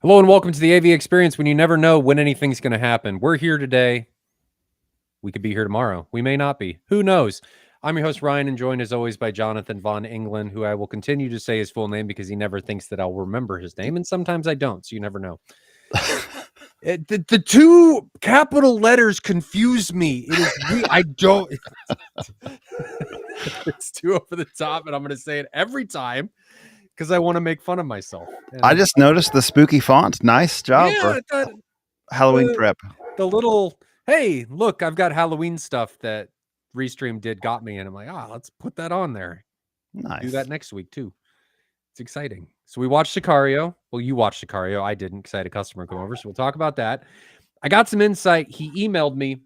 Hello and welcome to the AV experience when you never know when anything's going to happen. We're here today. We could be here tomorrow. We may not be. Who knows? I'm your host, Ryan, and joined as always by Jonathan Von England, who I will continue to say his full name because he never thinks that I'll remember his name. And sometimes I don't, so you never know. The two capital letters confuse me. It is I don't. It's too over the top, and I'm going to say it every time because I want to make fun of myself. And I just noticed the spooky font. Nice job for Halloween prep. The little, hey, look, I've got Halloween stuff that Restream got me, and I'm like, let's put that on there. Nice. Do that next week too. It's exciting. So we watched Sicario. Well, you watched Sicario. I didn't because I had a customer come over. So we'll talk about that. I got some insight. He emailed me.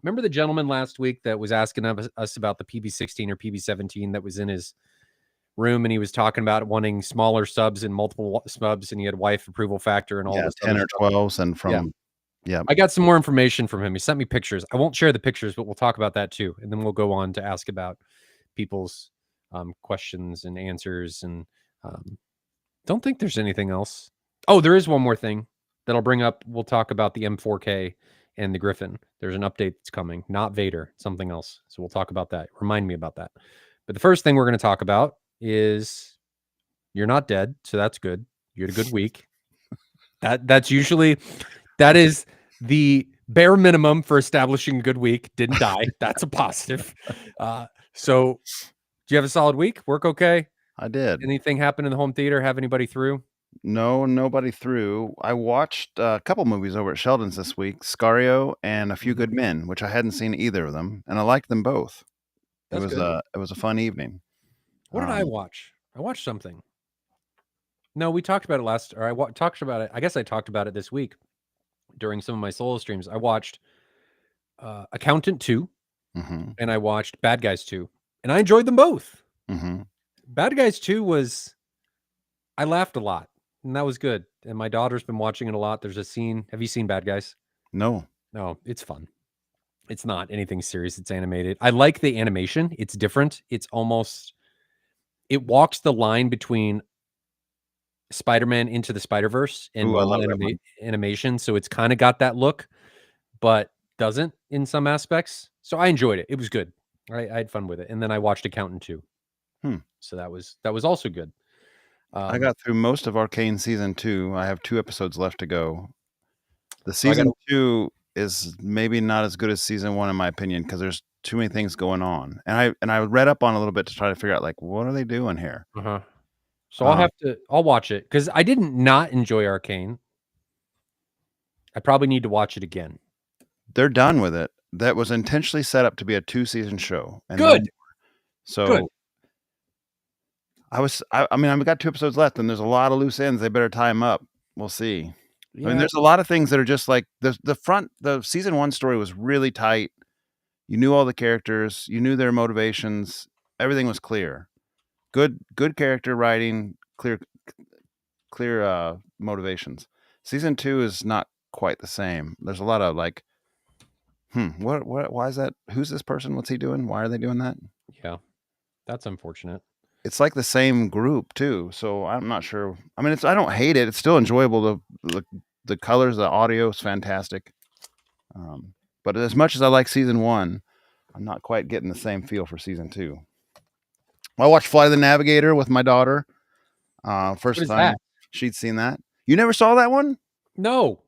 Remember the gentleman last week that was asking us about the PB16 or PB17 that was in his room, and he was talking about wanting smaller subs and multiple subs, and he had wife approval factor and all this 10 or 12s, and from I got some more information from him. He sent me pictures. I won't share the pictures, but we'll talk about that too, and then we'll go on to ask about people's questions and answers. And don't think there's anything else. Oh, there is one more thing that I'll bring up. We'll talk about the M4K and the Griffin. There's an update that's coming, not Vader, something else. So we'll talk about that. Remind me about that. But the first thing we're going to talk about is you're not dead, so that's good. You had a good week. That is the bare minimum for establishing a good week. Didn't die. That's a positive. So do you have a solid week? Work okay? I did. Anything happen in the home theater? Have anybody through? No, nobody through. I watched a couple movies over at Sheldon's this week, Sicario and A Few Good Men, which I hadn't seen either of them, and I liked them both. It was a fun evening. What did I watch? I watched something. No, we talked about it talked about it. I guess I talked about it this week during some of my solo streams. I watched Accountant 2 and I watched Bad Guys 2, and I enjoyed them both. Bad Guys 2 I laughed a lot, and that was good. And my daughter's been watching it a lot. There's a scene. Have you seen Bad Guys? No, it's fun. It's not anything serious. It's animated. I like the animation. It's different. It walks the line between Spider-Man Into the Spider-Verse and animation. So it's kind of got that look, but doesn't in some aspects. So I enjoyed it. It was good. I had fun with it. And then I watched Accountant 2. So that was also good. I got through most of Arcane season 2. I have 2 episodes left to go. The season 2 is maybe not as good as season 1 in my opinion, because there's too many things going on. And I read up on a little bit to try to figure out, like, what are they doing here? So I'll watch it because I didn't not enjoy Arcane. I probably need to watch it again. They're done with it. That was intentionally set up to be a 2-season show. And good. So good. I mean, I've got 2 episodes left, and there's a lot of loose ends. They better tie them up. We'll see. Yeah. I mean, there's a lot of things that are just like the season 1 story was really tight. You knew all the characters, you knew their motivations. Everything was clear. Good character writing, clear motivations. Season 2 is not quite the same. There's a lot of like, why is that? Who's this person? What's he doing? Why are they doing that? Yeah, that's unfortunate. It's like the same group too, so I'm not sure. I mean, I don't hate it. It's still enjoyable. The colors, the audio is fantastic. But as much as I like season 1, I'm not quite getting the same feel for season 2. I watched Flight of the Navigator with my daughter. First time she'd seen that. You never saw that one? No.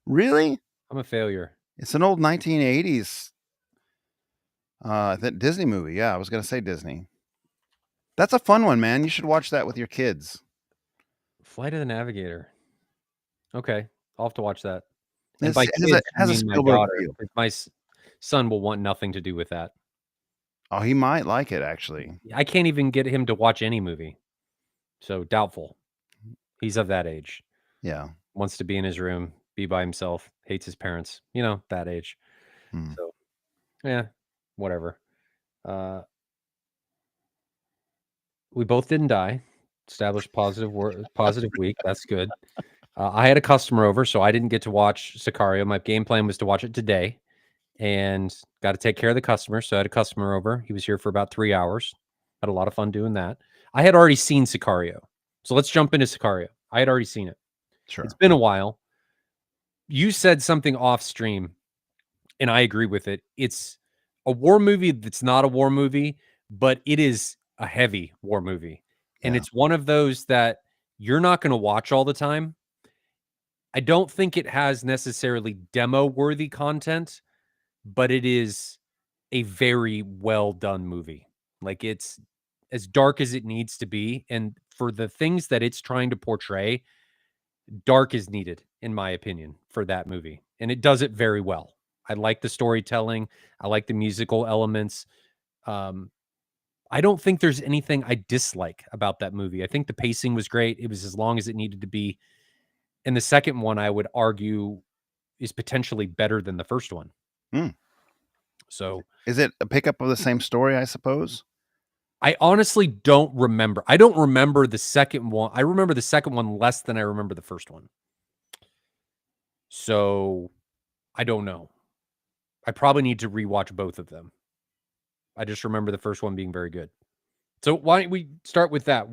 Really? I'm a failure. It's an old 1980s Disney movie. Yeah, I was going to say Disney. That's a fun one, man. You should watch that with your kids. Flight of the Navigator. Okay, I'll have to watch that. And by kids, it has a Spielberg feel. My son will want nothing to do with that. Oh, he might like it, actually. I can't even get him to watch any movie. So doubtful. He's of that age. Yeah. Wants to be in his room, be by himself, hates his parents. You know, that age. So, yeah, whatever. We both didn't die. Established positive week. That's good. I had a customer over, so I didn't get to watch Sicario. My game plan was to watch it today, and got to take care of the customer. So I had a customer over. He was here for about 3 hours. Had a lot of fun doing that. I had already seen Sicario, so let's jump into Sicario. I had already seen it. Sure. It's been a while. You said something off stream, and I agree with it. It's a war movie that's not a war movie, but it is a heavy war movie. And Yeah. it's one of those that you're not going to watch all the time. I don't think it has necessarily demo worthy content, but it is a very well done movie. Like it's as dark as it needs to be. And for the things that it's trying to portray, dark is needed, in my opinion, for that movie. And it does it very well. I like the storytelling. I like the musical elements. Um, I don't think there's anything I dislike about that movie. I think the pacing was great. It was as long as it needed to be. And the second one, I would argue, is potentially better than the first one. Hmm. So Is it a pickup of the same story, I suppose? I honestly don't remember. I don't remember the second one. I remember the second one less than I remember the first one. So I don't know. I probably need to rewatch both of them. I just remember the first one being very good. So why don't we start with that?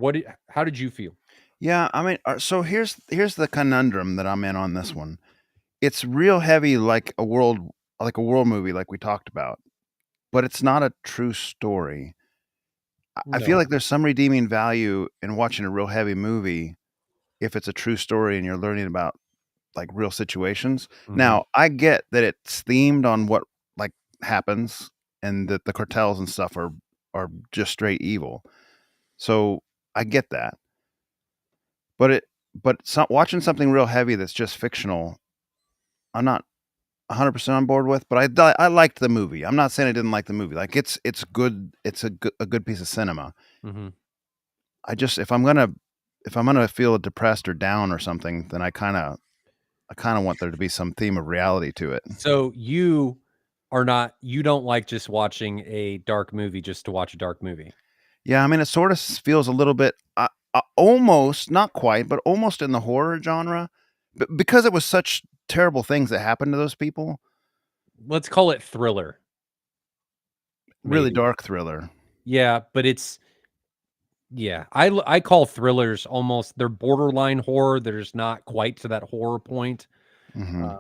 How did you feel? Yeah, I mean, so here's the conundrum that I'm in on this one. It's real heavy, like a world movie, like we talked about, but it's not a true story. I feel No. like there's some redeeming value in watching a real heavy movie if it's a true story and you're learning about like real situations. Mhm. Now, I get that it's themed on what like happens and that the cartels and stuff are just straight evil. So I get that. But watching something real heavy that's just fictional, I'm not 100% on board with, but I liked the movie. I'm not saying I didn't like the movie. Like it's good. It's a good piece of cinema. Mhm. I just if I'm gonna feel depressed or down or something, then I kind of want there to be some theme of reality to it. So you don't like just watching a dark movie just to watch a dark movie. Yeah, I mean, it sort of feels a little bit, almost not quite, but almost in the horror genre, because it was such terrible things that happened to those people. Let's call it thriller, Really maybe. dark thriller. Yeah, but I call thrillers almost they're borderline horror. There's not quite to that horror point. Hmm. Uh,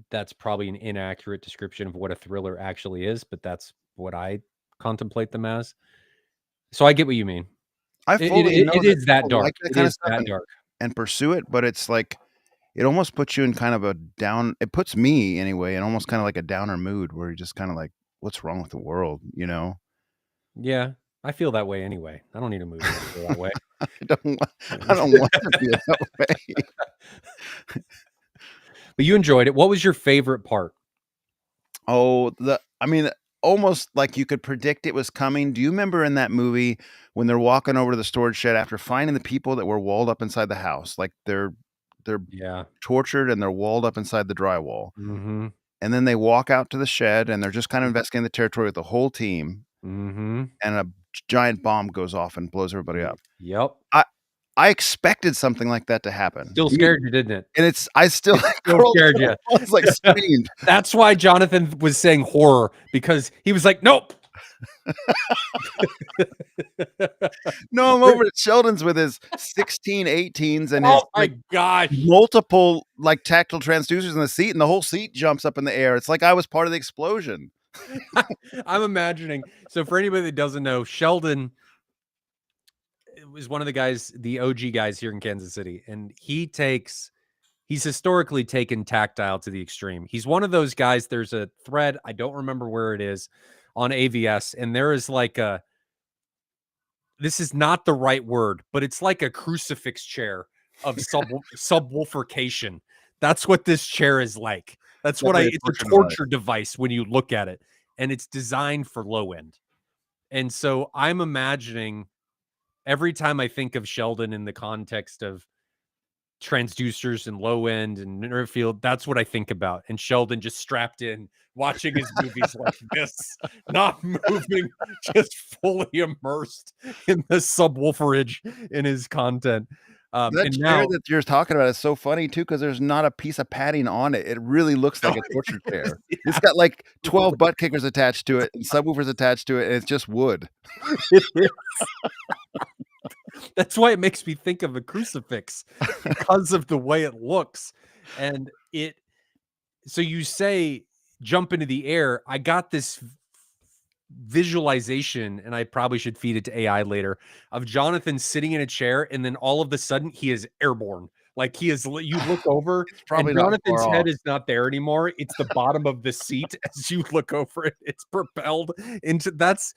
that's probably an inaccurate description of what a thriller actually is, but that's what I contemplate them as. So I get what you mean. I fully know It that is that people dark. like that It kind of is stuff that dark. and pursue it, but it's like it almost puts you in kind of a down. It puts me anyway in almost kind of like a downer mood where you're just kind of like, what's wrong with the world? You know? Yeah, I feel that way anyway. I don't need a movie to feel that way. I don't want. I don't want to feel that way. But you enjoyed it. What was your favorite part? Oh, I mean, almost like you could predict it was coming. Do you remember in that movie when they're walking over to the storage shed after finding the people that were walled up inside the house? Like they're Yeah. tortured and they're walled up inside the drywall. Mhm. And then they walk out to the shed and they're just kind of investigating the territory with the whole team. Mhm. And a giant bomb goes off and blows everybody Mm. up. Yep. I I expected something like that to happen. Still scared you, didn't it? And I still It still curled scared up. you. I was like screamed. That's why Jonathan was saying horror because he was like, "Nope." No, I'm over at Sheldon's with his 16 18s and his Oh my gosh. multiple like tactile transducers in the seat, and the whole seat jumps up in the air. It's like I was part of the explosion. I'm imagining. So for anybody that doesn't know, Sheldon was one of the guys, the OG guys here in Kansas City, and he's historically taken tactile to the extreme. He's one of those guys. There's a thread, I don't remember where it is on AVS, and there is like this is not the right word, but it's like a crucifix chair of subwoofication. That's what this chair is like. That's Not what very it's a torture device. torture device when you look at it, and it's designed for low end. And so I'm imagining every time I think of Sheldon in the context of transducers and low end and nerve field, that's what I think about. And Sheldon just strapped in, watching his movies like this, not moving, just fully immersed in the subwooferage in his content. That And chair now, that you're talking about is so funny too, because there's not a piece of padding on it. It really looks like a torture chair. It's got like 12 butt kickers attached to it and subwoofers attached to it, and it's just wood. it is. That's why it makes me think of a crucifix because of the way it looks. And so you say jump into the air. I got this visualization, and I probably should feed it to AI later, of Jonathan sitting in a chair, and then all of a sudden he is airborne. Like he is, you look over It's and probably not Jonathan's far head off. is not there anymore. It's the bottom of the seat as you look over it. It's propelled into that's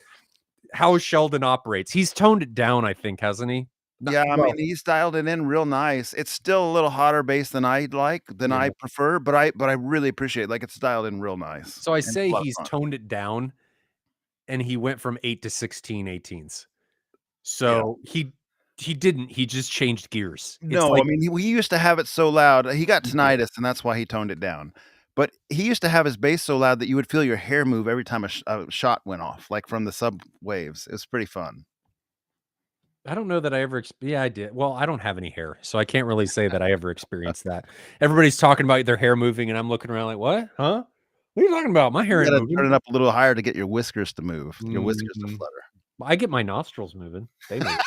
how Sheldon operates. He's toned it down, I think, hasn't he? Not, Yeah, I mean, well, he's dialed it in real nice. It's still a little hotter bass than I yeah. prefer, but I really appreciate, like, it's dialed in real nice, So I and it's say a lot of he's fun. toned it down, and he went from 8 to 16 18s. Yeah. So he didn't. He just changed gears. It's No, I like mean, he used to have it so loud. He got he did. tinnitus, and that's why he toned it down. But he used to have his bass so loud that you would feel your hair move every time a shot went off, like, from the sub waves. It was pretty fun. I don't know that I ever yeah, I did. Well, I don't have any hair, so I can't really say that I ever experienced that. Everybody's talking about their hair moving, and I'm looking around like, "What? Huh? What are you talking about? My hair You ain't gotta moving." turn it up a little higher to get your whiskers to move, your whiskers to Mhm. flutter. I get my nostrils moving. They move.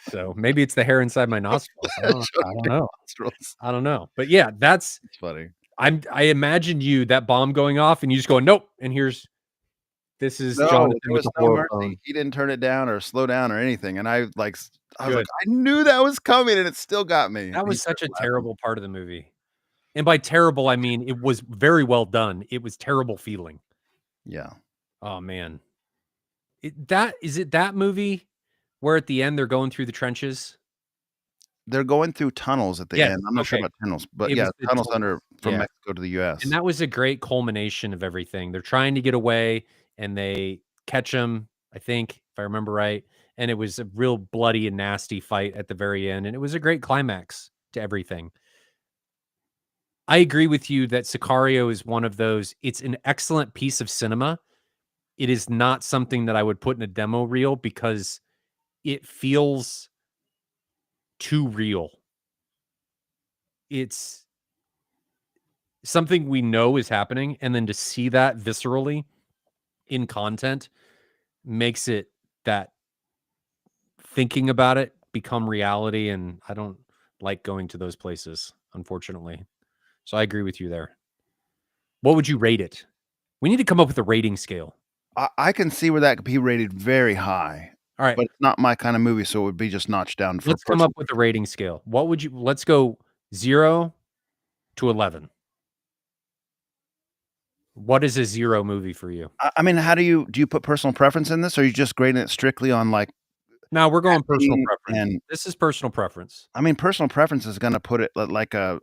So maybe it's the hair inside my nostrils. Show I don't your know. nostrils. I don't know. But yeah, that's It's funny. I imagine you that bomb going off and you just going, "Nope." And this is No, Jonathan there with was the no horror mercy. phone. He didn't turn it down or slow down or anything, and I was like, Good. "I knew that was coming, and it still got me." That He was started such a laughing. terrible part of the movie. And by terrible, I mean it was very well done. It was terrible feeling. Yeah. Oh man. That is it that movie where at the end they're going through the trenches? They're going through tunnels at the Yes. end. I'm not sure Okay. about tunnels, but It yeah, was the tunnels under tunnels. from Yeah. Mexico to the And US. that was a great culmination of everything. They're trying to get away and they catch him, I think, if I remember right. And it was a real bloody and nasty fight at the very end. And it was a great climax to everything. I agree with you that Sicario is one of those. It's an excellent piece of cinema. It is not something that I would put in a demo reel because it feels too real. It's something we know is happening, and then to see that viscerally in content makes it that thinking about it become reality, and I don't like going to those places, unfortunately. So I agree with you there. What would you rate it? We need to come up with a rating scale. I can see where that could be rated very high, All right, but it's not my kinda movie, so it would be just notched down for let's come up personal with a preference. rating scale. What would you let's go 0 to 11. What is a 0 movie for you? I mean, how do you put personal preference in this, or are you just grading it strictly on, like, Now we're going personal acting preference. and This is personal preference. I mean, personal preference is gonna put it li like a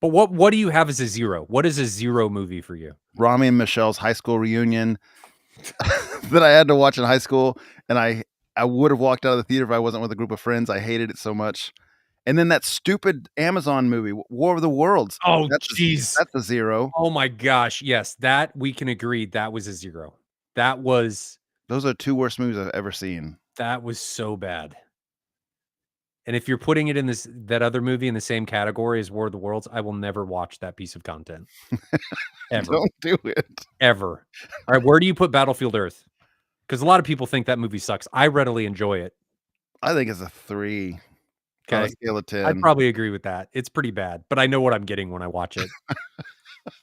But what do you have as a 0? What is a 0 movie for you? Rami and Michelle's high school reunion that I had to watch in high school, and I would have walked out of the theater if I wasn't with a group of friends. I hated it so much. And then that stupid Amazon movie, War of the Worlds. Oh, That's a jeez. that's a 0. Oh my gosh, yes, that we can agree that was a 0. That was Those are 2 worst movies I've ever seen. that was so bad. And if you're putting it in this that other movie in the same category as War of the Worlds, I will never watch that piece of content. Ever. Don't do it. Ever. Alright, where do you put Battlefield Earth? Because a lot of people think that movie sucks. I readily enjoy it. I think it's a 3 on a Okay. scale of I'd 10. probably agree with that. It's pretty bad, but I know what I'm getting when I watch it.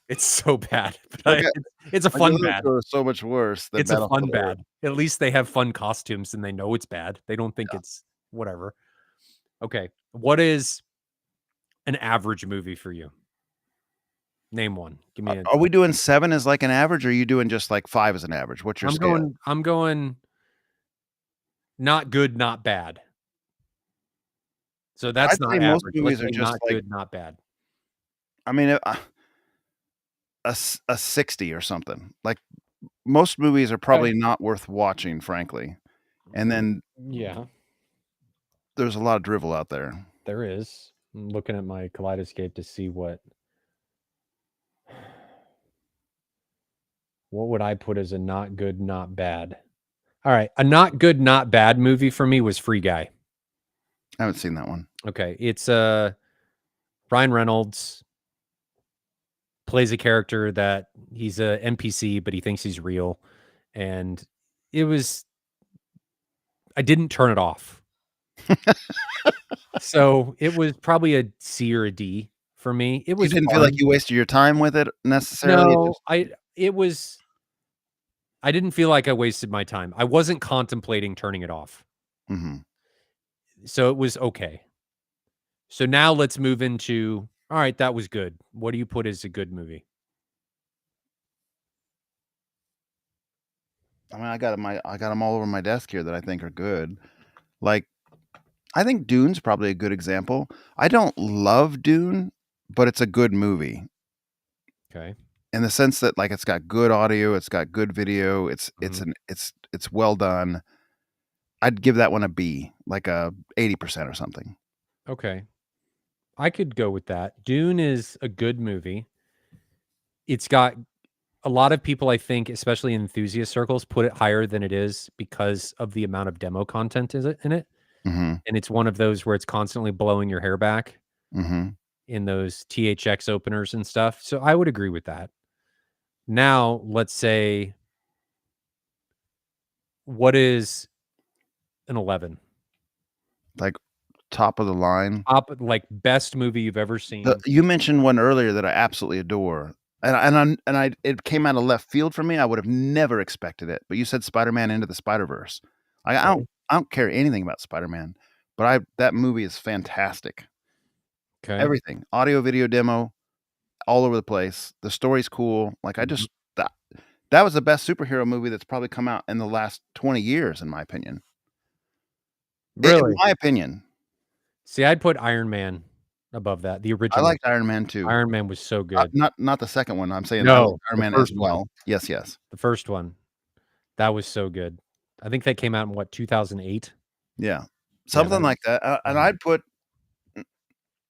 It's so bad, but Like, it's a like, the fun other bad. 2 are so much worse than It's a Battlefield fun Earth. bad. At least they have fun costumes and they know it's bad. They don't think Yeah. it's whatever. Okay. What is an average movie for you? Name one. Give me a Are we doing 7 as, like, an average, or are you doing just, like, 5 as an average? What's your scale? I'm going not good, not bad. So I'd that's not say most average. Let's movies are say just, not like, good, not bad. I mean, a 60 or something. Like, most movies are Okay. probably not worth watching, frankly, and then Yeah, there's a lot of drivel out there. there is. I'm looking at my kaleidoscope to see what would I put as a not good, not bad. All right, a not good, not bad movie for me was Free Guy. I haven't seen that one. Okay, it's Ryan Reynolds plays a character that he's a NPC, but he thinks he's real, and it was I didn't turn it off. So, it was probably a C or a D for me. It You was didn't feel like fun. you wasted your time with it necessarily? It No, just I didn't feel like I wasted my time. I wasn't contemplating turning it off. Mhm. So, it was okay. So, now let's move into, all right, that was good. What do you put as a good movie? I mean, I got them all over my desk here that I think are good. Like, I think Dune's probably a good example. I don't love Dune, but it's a good movie Okay. in the sense that, like, it's got good audio, it's got good video, Mhm. it's well done. I'd give that one a B, like a 80% or something. Okay. I could go with that. Dune is a good movie. It's got a lot of people, I think, especially in enthusiast circles, put it higher than it is because of the amount of demo content is it in it. Mhm, And it's one of those where it's constantly blowing your hair back mhm. in those THX openers and stuff. So I would agree with that. Now, let's say, what is an 11? Like, top of the line. Top, like, best movie you've ever seen. You mentioned one earlier that I absolutely adore, and I it came out of left field for me. I would have never expected it, but you said Spider-Man Into the Spider-Verse. Okay. I don't care anything about Spider-Man, but I that movie is fantastic. Okay. Everything, audio, video, demo, all over the place. The story's cool. Like, I Mhm. just that was the best superhero movie that's probably come out in the last 20 years, in my opinion. In Really? my opinion. See, I'd put Iron Man above that, the I original. liked Iron Man too. Iron Man was so good. Not the second one, I'm saying I like No, Iron the Man as first one. well. Yes, yes. The first one. That was so good. I think that came out in what, 2008? Yeah. Yeah, Something like that, and um, I'd put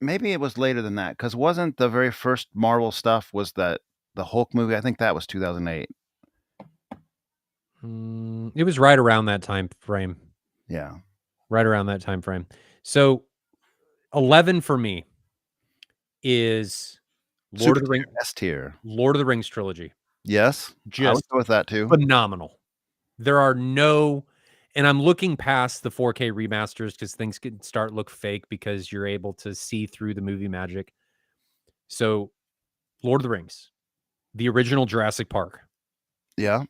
maybe it was later than that, because wasn't the very first Marvel stuff was that the Hulk movie? I think that was 2008. it was right around that time frame. Yeah. Right around that time frame. So, 11 for me is Lord Super of the tier, Ring S tier. Lord of the Rings trilogy. Yes, I would Just go with that too. phenomenal. There are no, and I'm looking past the 4K remasters because things can start look fake because you're able to see through the movie magic. So, Lord of the Rings, the original Jurassic Park, Yeah.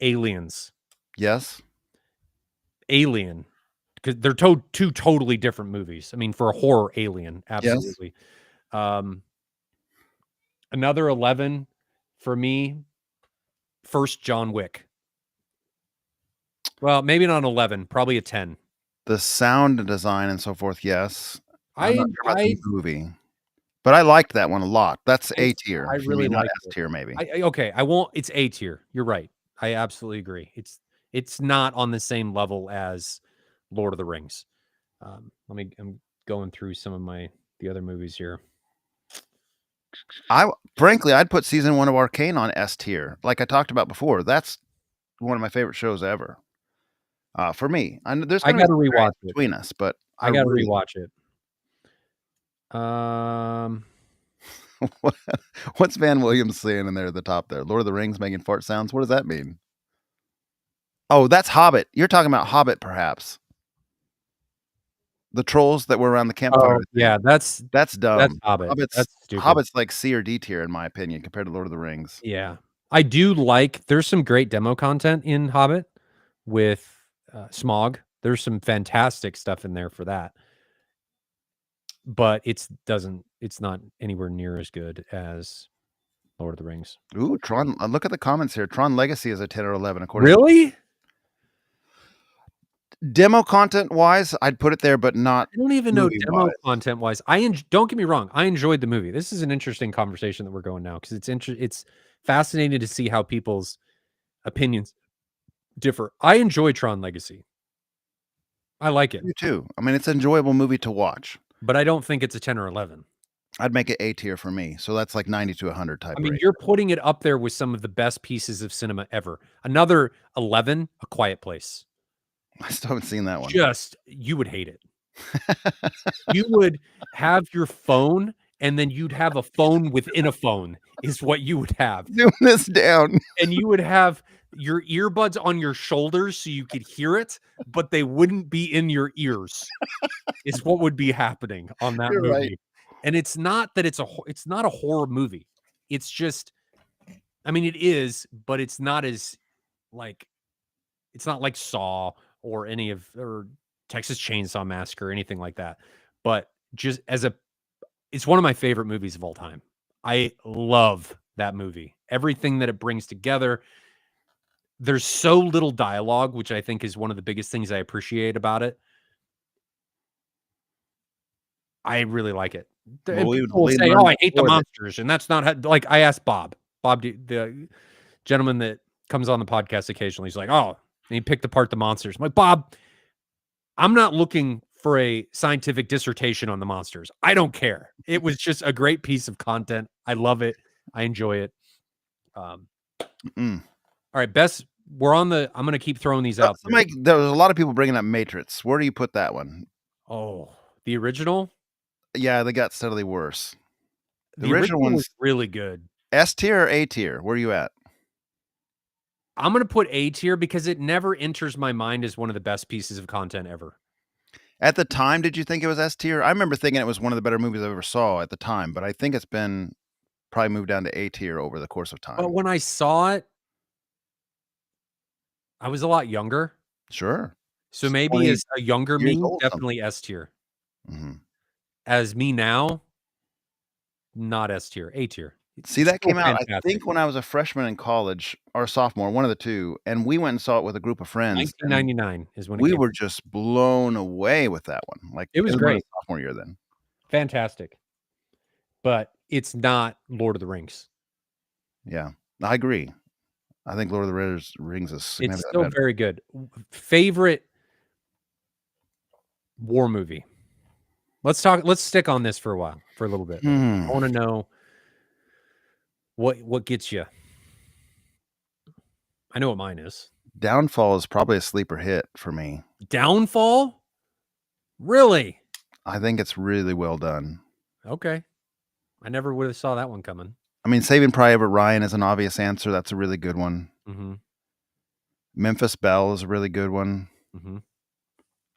Aliens, Yes. Alien, because they're two totally different movies. I mean, for a horror, Alien, Yes. absolutely. Um, Another 11 for me, first John Wick. Well, maybe not an 11, probably a 10. The sound design and so forth, yes. I'm I not sure about I the movie, but I liked that one a lot. That's I A tier I for me, really not liked S it. tier maybe. I okay, I won't, it's A tier. You're right. I absolutely agree. It's not on the same level as Lord of the Rings. I'm going through some of the other movies here. I frankly, I'd put season 1 of Arcane on S tier. Like I talked about before, that's one of my favorite shows ever. For me, I know there's I gonna be gotta some variance rewatch it. between us, but I I gotta really rewatch it. Um, what what's Van Williams saying in there at the top there? Lord of the Rings making fart sounds? What does that mean? Oh, that's Hobbit. You're talking about Hobbit, perhaps. The trolls that were around the campfire, oh, I think. yeah, That's that's dumb. Hobbit. Hobbit's That's stupid. Hobbit's like C or D tier in my opinion compared to Lord of the Rings. Yeah. I do like, there's some great demo content in Hobbit with, Smog. There's some fantastic stuff in there for that, but it's not anywhere near as good as Lord of the Rings. Ooh, Tron look at the comments here. Tron Legacy is a 10 or 11 according to Really? demo content wise, I'd put it there, but not I don't even know movie demo wise. content-wise. Don't get me wrong, I enjoyed the movie. This is an interesting conversation that we're going now because it's fascinating to see how people's opinions differ. I enjoy Tron Legacy. I like it, You too. I mean, it's an enjoyable movie to watch. but I don't think it's a 10 or 11. I'd make it A tier for me. So that's like 90 to 100 I type mean, rate. you're putting it up there with some of the best pieces of cinema ever. Another 11, A Quiet Place. I still haven't seen that one. Just, you would hate it. You would have your phone and then you'd have a phone within a phone is what you would have. Zoom this down. And you would have your earbuds on your shoulders so you could hear it, but they wouldn't be in your ears. Is what would be happening on that You're movie. right. And it's not that it's not a horror movie. It's just, I mean, it is, but it's not as like, it's not like Saw or Texas Chainsaw Massacre or anything like that. But just it's one of my favorite movies of all time. I love that movie. Everything that it brings together. There's so little dialogue, which I think is one of the biggest things I appreciate about it. I really like it. Well, People will say, "Oh, I hate the monsters," and that's not how, like, I asked Bob, the gentleman that comes on the podcast occasionally. He's like, "Oh," and he picked apart the monsters. I'm like, Bob, I'm not looking for a scientific dissertation on the monsters. I don't care. It was just a great piece of content. I love it. I enjoy it. All right, best. I'm going to keep throwing these out. There was a lot of people bringing up Matrix. Where do you put that one? Oh, the original? Yeah, they got steadily worse. The original was really good. S tier or A tier? Where are you at? I'm going to put A tier because it never enters my mind as one of the best pieces of content ever. At the time, did you think it was S tier? I remember thinking it was one of the better movies I ever saw at the time, but I think it's been probably moved down to A tier over the course of time. But when I saw it, I was a lot younger. Sure. So maybe as a younger me, definitely S tier. As me now, not S tier, A tier. See, that came out, I think, when I was a freshman in college or sophomore, one of the two, and we went and saw it with a group of friends. 1999 is when we were just blown away with that one. Like, it was great. Sophomore year then. Fantastic. But it's not Lord of the Rings. Yeah, I agree. I think Lord of the Rings is significantly It's still very good. Favorite war movie? Let's stick on this for a little bit. I want to know what gets you. I know what mine is. Downfall is probably a sleeper hit for me. Downfall? Really? I think it's really well done. Okay. I never would have saw that one coming. I mean, Saving Private Ryan is an obvious answer. That's a really good one. Memphis Belle is a really good one.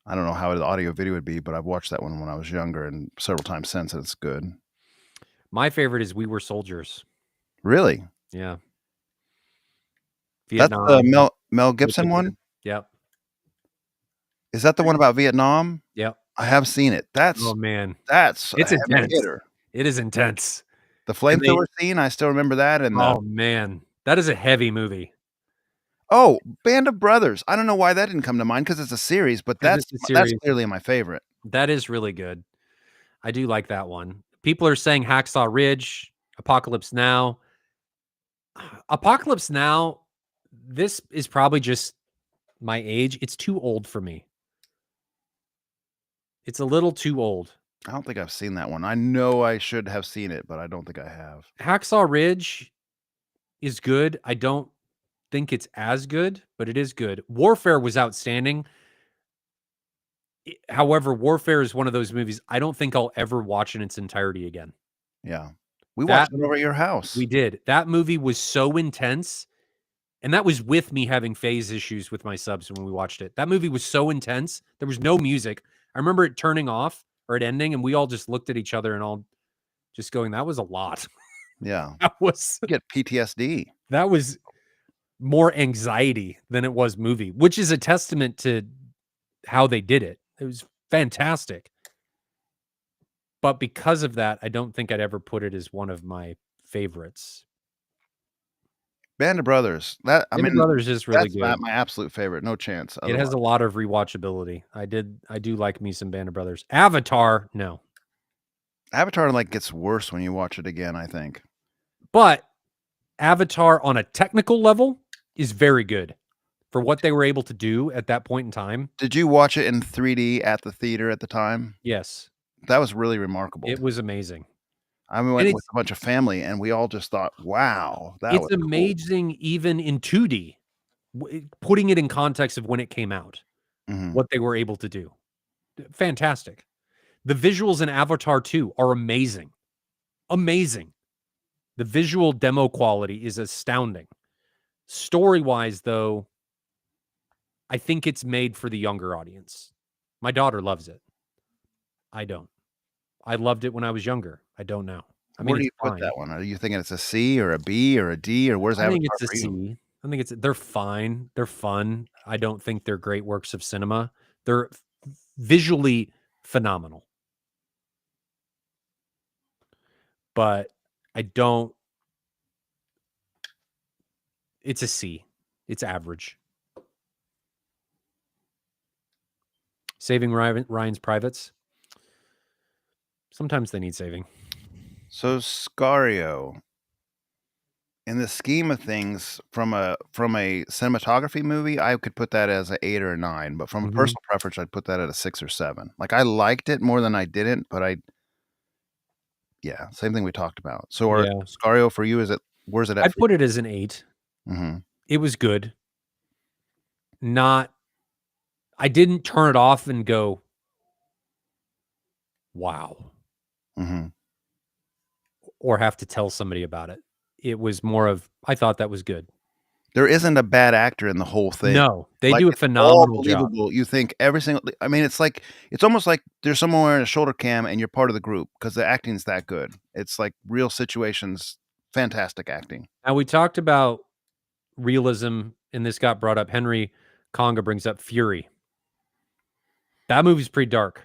I don't know how the audio video would be, but I've watched that one when I was younger and several times since, and it's good. My favorite is We Were Soldiers. Really? Yeah. Vietnam. That's the Mel Gibson one? Yep. Is that the one about Vietnam? Yep. I have seen it. Oh man. It's intense. It is intense. The flamethrower scene, I still remember that. And oh man. That is a heavy movie. Oh, Band of Brothers. I don't know why that didn't come to mind because it's a series, but that's clearly my favorite. That is really good. I do like that one. People are saying Hacksaw Ridge, Apocalypse Now. Apocalypse Now, this is probably just my age. It's too old for me. It's a little too old. I don't think I've seen that one. I know I should have seen it, but I don't think I have. Hacksaw Ridge is good. I don't think it's as good, but it is good. Warfare was outstanding. However, Warfare is one of those movies I don't think I'll ever watch in its entirety again. Yeah. We watched it over at your house. We did. That movie was so intense. And that was with me having phase issues with my subs when we watched it. That movie was so intense. There was no music. I remember it turning off or it ending, and we all just looked at each other and all just going, that was a lot. Yeah. That was you get PTSD. That was more anxiety than it was movie, which is a testament to how they did it. It was fantastic. But because of that, I don't think I'd ever put it as one of my favorites. Band of Brothers. Band of Brothers is really good. That's my absolute favorite. No chance. It has a lot of rewatchability. I do like me some Band of Brothers. Avatar, no. Avatar gets worse when you watch it again, I think. But Avatar on a technical level is very good for what they were able to do at that point in time. Did you watch it in 3D at the theater at the time? Yes. That was really remarkable. It was amazing. I went with a bunch of family and we all just thought, wow, it's amazing cool. Even in 2D, putting it in context of when it came out, what they were able to do. Fantastic. The visuals in Avatar 2 are amazing. Amazing. The visual demo quality is astounding. Story-wise, though, I think it's made for the younger audience. My daughter loves it. I don't. I loved it when I was younger. I don't now. I mean, Where do it's you put fine. that one? Are you thinking it's a C or a B or a D, or where's I think Avatar it's a for you? C. I think they're fine. They're fun. I don't think they're great works of cinema. They're visually phenomenal. But I don't it's a C. It's average. Saving Ryan's Privates. Sometimes they need saving. So Scario, in the scheme of things, from a cinematography movie, I could put that as an 8 or a 9, but from a Mhm. personal preference, I'd put that at a 6 or 7. Like, I liked it more than I didn't, but yeah, same thing we talked about. So Yeah. Scario for you, where's it at I'd for you? put it as an 8. Mhm, It was good. Not I didn't turn it off and go, "Wow," mhm. or have to tell somebody about it. It was more of, I thought that was good. There isn't a bad actor in the whole thing. No, they Like, do a it's all phenomenal job. believable. You think every single I mean, it's almost like there's someone wearing a shoulder cam and you're part of the group because the acting's that good. It's like real situations, fantastic acting. Now we talked about realism, and this got brought up. Henry Conga brings up Fury. That movie's pretty dark.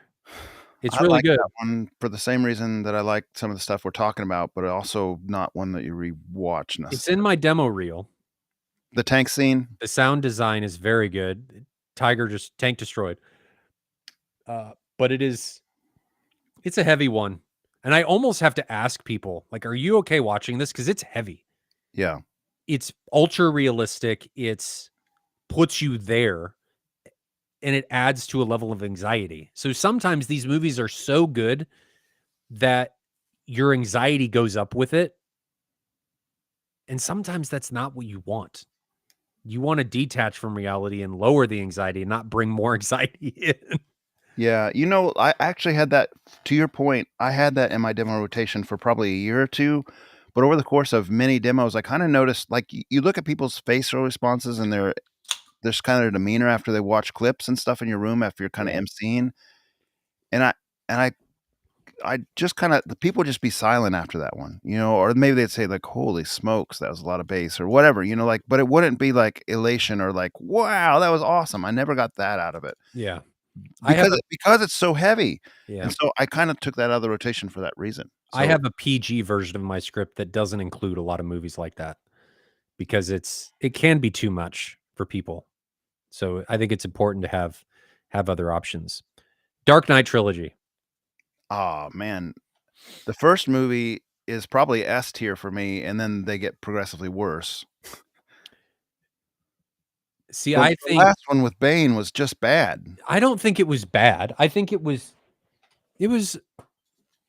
It's I really like good. that one for the same reason that I like some of the stuff we're talking about, but also not one that you rewatch It's in necessarily. my demo reel. The tank scene? The sound design is very good. Tank destroyed. But it's a heavy one. And I almost have to ask people, like, are you okay watching this? Because it's heavy. Yeah. It's ultra realistic. It's puts you there and it adds to a level of anxiety. So sometimes these movies are so good that your anxiety goes up with it. And sometimes that's not what you want. You want to detach from reality and lower the anxiety and not bring more anxiety in. Yeah, I actually had that to your point, I had that in my demo rotation for probably a year or 2, but over the course of many demos, I kinda noticed, like, you look at people's facial responses and their just kinda their demeanor after they watch clips and stuff in your room after you're kinda Yeah. emceeing, and I just kinda the people just be silent after that one, or maybe they'd say like, "Holy smokes, that was a lot of bass," or whatever, like, but it wouldn't be like elation or like, "Wow, that was awesome." I never got that out of it Yeah. I have because it's so heavy, yeah. and so I kinda took that out of the rotation for that reason. I So have a PG version of my script that doesn't include a lot of movies like that because it can be too much for people. So I think it's important to have other options. Dark Knight trilogy. oh, man, the first movie is probably S tier for me, and then they get progressively worse. See, The last one with Bane was just bad. I don't think it was bad. I think it was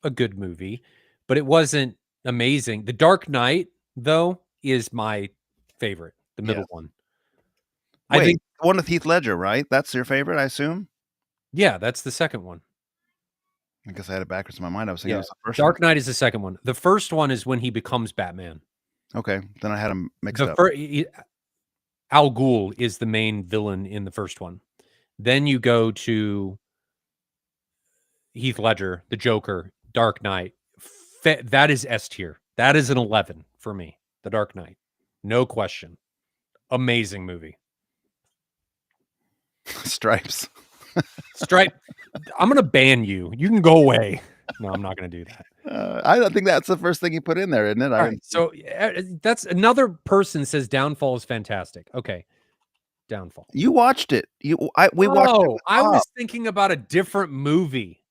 a good movie, but it wasn't amazing. The Dark Knight, though, is my favorite, the Yes. middle one. I Wait, think the one with Heath Ledger, right? That's your favorite, I assume? yeah, that's the second one. I guess I had it backwards in my mind. I was thinking it Yeah. was the first one. Dark Knight is the second one. The first one is when he becomes Batman. Okay, then I had them mixed The up. first Al Ghul is the main villain in the first one. Then you go to Heath Ledger, the Joker, Dark Knight. That is S tier. That is an 11 for me. The Dark Knight. No question. Amazing movie. Stripes. Stripe, I'm going to ban you. You can go away. No, I'm not going to do that. I don't think that's the first thing you put in there, isn't it? All right. So that's another person says Downfall is fantastic. Okay. Downfall. You watched it. We watched it Oh, with I Bob. was thinking about a different movie.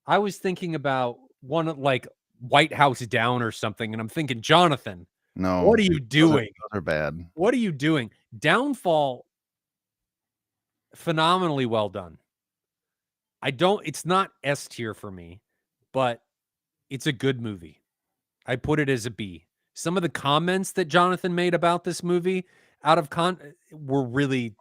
I was thinking about one like White House Down or something, and I'm thinking, Jonathan, No, what are you those doing? are bad. What are you doing? Downfall, phenomenally well done. It's not S tier for me, but it's a good movie. I put it as a B. Some of the comments that Jonathan made about this movie out of were really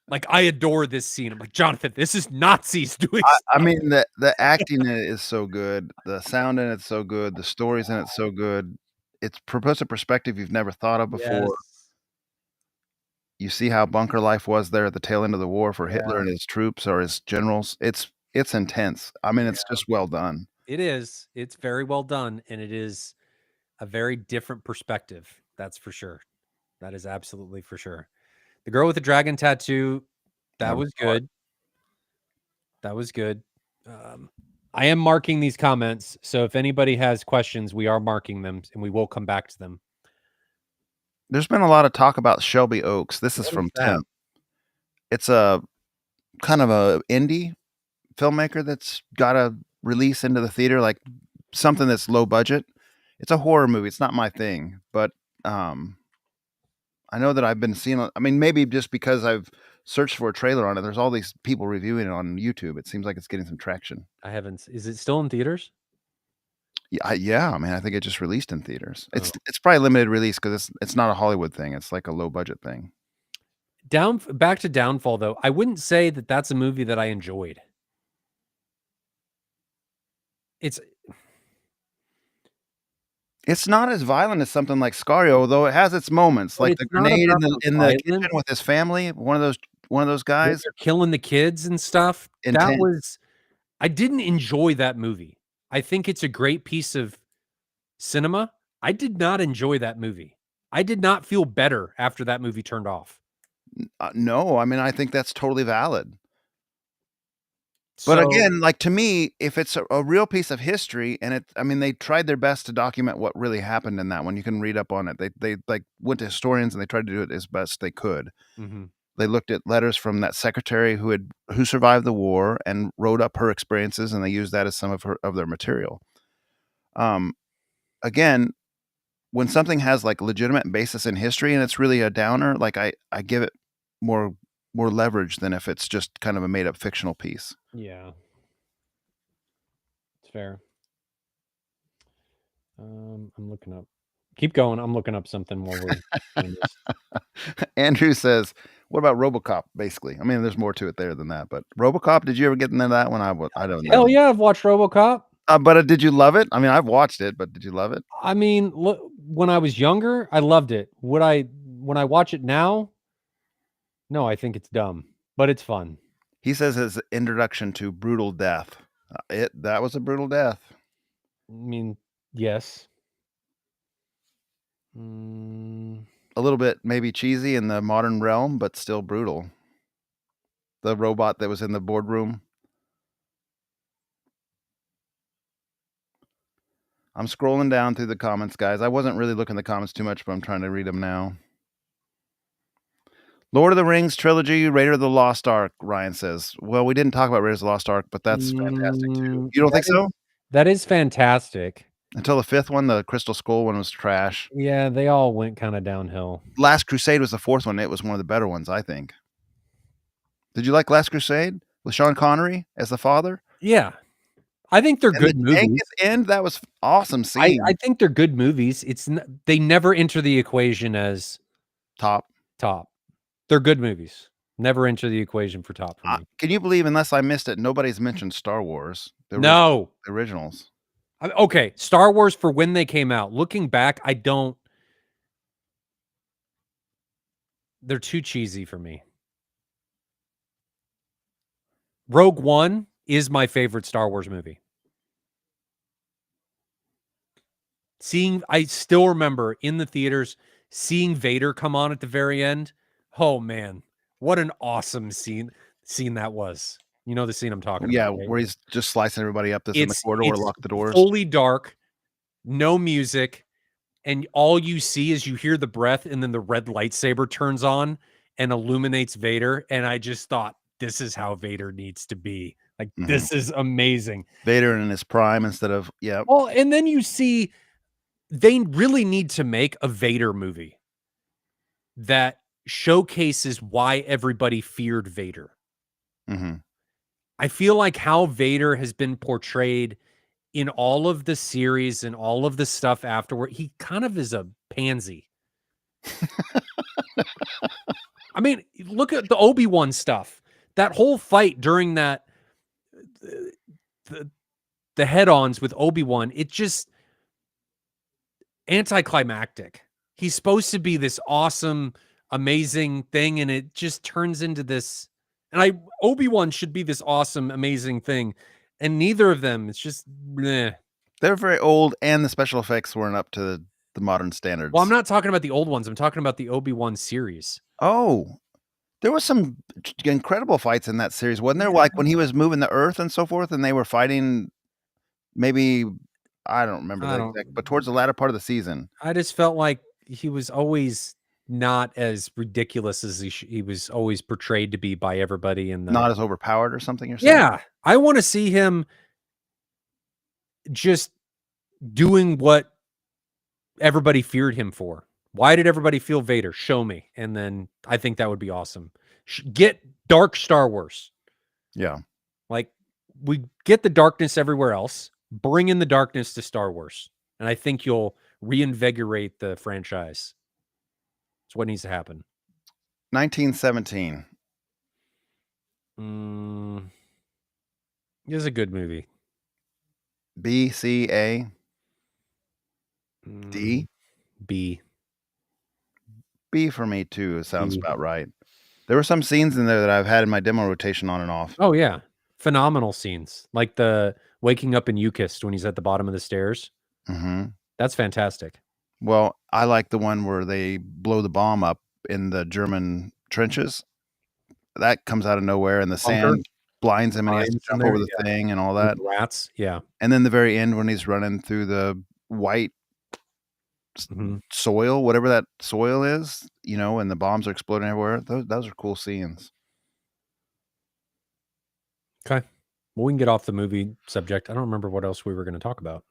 Like, I adore this scene. I'm like, Jonathan, this is Nazis doing I stuff. mean, the acting in it is so good, the sound in it's so good, the stories in it's so good. It's puts a perspective you've never thought of before. Yes. You see how bunker life was there at the tail end of the war for Hitler Yeah. and his troops or his generals. It's intense. I mean, it's Yeah. just well done. It is. It's very well done, and it is a very different perspective. That's for sure. That is absolutely for sure. The girl with the dragon tattoo, that That was was hard. good. That was good. Um, I am marking these comments, so if anybody has questions, we are marking them, and we will come back to them. There's been a lot of talk about Shelby Oaks. This is What is from that? Tim. It's a kind of a indie filmmaker that's got a release into the theater, like something that's low budget. It's a horror movie. It's not my thing, but um, I know that I've been seeing. I mean, maybe just because I've searched for a trailer on it. There's all these people reviewing it on YouTube. It seems like it's getting some traction. I haven't. Is it still in theaters? Yeah. I mean, I think it just released in theaters. Oh. It's probably limited release because it's not a Hollywood thing. It's like a low budget thing. Back to Downfall though. I wouldn't say that that's a movie that I enjoyed. It's It's not as violent as something like Scario, though it has its moments, but like it's the not grenade about the in the kitchen violence. with his family. One of those When guys. they're killing the kids and stuff. That Intense. was I didn't enjoy that movie. I think it's a great piece of cinema. I did not enjoy that movie. I did not feel better after that movie turned off. No, I mean, I think that's totally valid. But So again, like, to me, if it's a real piece of history and I mean, they tried their best to document what really happened in that one. You can read up on it. They, like, went to historians and they tried to do it as best they could. mhm. They looked at letters from that secretary who survived the war and wrote up her experiences, and they used that as some of their material. Um, again, when something has, like, legitimate basis in history and it's really a downer, like, I give it more leverage than if it's just kind of a made up fictional piece. Yeah. It's fair. I'm looking up. Keep going. I'm looking up something while we're doing this. Andrew says, "What about RoboCop?" Basically, I mean, there's more to it there than that. But RoboCop, did you ever get into that one? I don't know. Hell yeah, I've watched RoboCop. But did you love it? I mean, I've watched it, but did you love it? I mean, look, when I was younger, I loved it. Would I when I watch it now? No, I think it's dumb, but it's fun. He says his introduction to brutal death. That was a brutal death. I mean, yes. Mm, A little bit maybe cheesy in the modern realm, but still brutal. The robot that was in the boardroom. I'm scrolling down through the comments, guys. I wasn't really looking at the comments too much, but I'm trying to read them now. Lord of the Rings trilogy, Raider of the Lost Ark, Ryan says. Well, we didn't talk about Raiders of the Lost Ark, but that's fantastic too. You don't think so? that is fantastic. Until the 5th one, the Crystal Skull one was trash. Yeah, they all went kind of downhill. Last Crusade was the 4th one. It was one of the better ones, I think. Did you like Last Crusade with Sean Connery as the father? Yeah. I think they're And good the tank movies. at the end, that was awesome scene. I think they're good movies. They never enter the equation as Top. top. They're good movies. Never enter the equation for top for me. Can you believe, unless I missed it, nobody's mentioned Star Wars, No. the originals. Okay, Star Wars for when they came out. Looking back, I don't. They're too cheesy for me. Rogue One is my favorite Star Wars movie. I still remember in the theaters seeing Vader come on at the very end. Oh man, what an awesome scene that was. You know the scene I'm talking Yeah, about, right? where he's just slicing everybody up that's in the corridor, lock the doors. Fully dark, no music, and all you see is you hear the breath, and then the red lightsaber turns on and illuminates Vader. And I just thought, this is how Vader needs to be. Like, this is amazing. Vader in his prime instead of, yeah. Well, and then you see they really need to make a Vader movie that showcases why everybody feared Vader. Mhm. I feel like how Vader has been portrayed in all of the series and all of the stuff afterward, he kind of is a pansy. I mean, look at the Obi-Wan stuff. That whole fight during that the head-ons with Obi-Wan, it just anticlimactic. He's supposed to be this awesome, amazing thing, and it just turns into this. And Obi-Wan should be this awesome, amazing thing, and neither of them. It's just bleh. They're very old, and the special effects weren't up to the modern standards. Well, I'm not talking about the old ones. I'm talking about the Obi-Wan series. Oh, there was some incredible fights in that series, wasn't there? Like when he was moving the earth and so forth, and they were fighting. Maybe I don't remember the exact, but towards the latter part of the season, I just felt like he was always not as ridiculous as he was always portrayed to be by everybody in the. not as overpowered or something. You're saying? Yeah, I want to see him just doing what everybody feared him for. Why did everybody feel Vader? Show me. And then I think that would be awesome. Get dark Star Wars. Yeah. Like we get the darkness everywhere else. Bring in the darkness to Star Wars. And I think you'll reinvigorate the franchise. It's what needs to happen. 1917. It is a good movie. B, C, A, D? B. B for me too. It sounds about right. There were some scenes in there that I've had in my demo rotation on and off. Oh, yeah. Phenomenal scenes. Like the waking up in Eucharist when he's at the bottom of the stairs. Mm-hmm. That's fantastic. Well, I like the one where they blow the bomb up in the German trenches. That comes out of nowhere, and the sand blinds him, and he has to jump over the thing and all that. Rats, yeah. And then the very end when he's running through the white soil, whatever that soil is, you know, and the bombs are exploding everywhere. Those are cool scenes. Okay. Well, we can get off the movie subject. I don't remember what else we were going to talk about.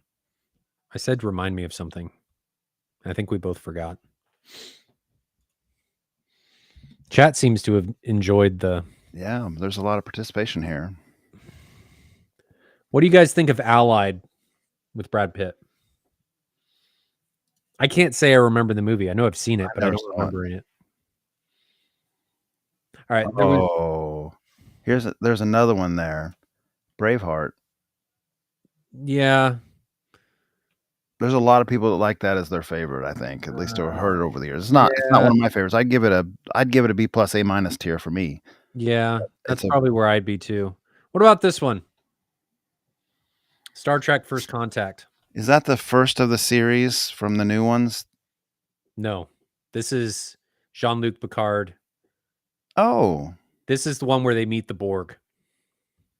I said remind me of something. I think we both forgot. Chat seems to have enjoyed the... Yeah, there's a lot of participation here. What do you guys think of Allied with Brad Pitt? I can't say I remember the movie. I know I've seen it, but I don't remember it. All right. There's another one there. Braveheart. Yeah. There's a lot of people that like that as their favorite, I think. At least I've heard it over the years. It's not one of my favorites. I'd give it a B plus A minus tier for me. Yeah, that's probably where I'd be too. What about this one? Star Trek First Contact. Is that the first of the series from the new ones? No. This is Jean-Luc Picard. Oh. This is the one where they meet the Borg.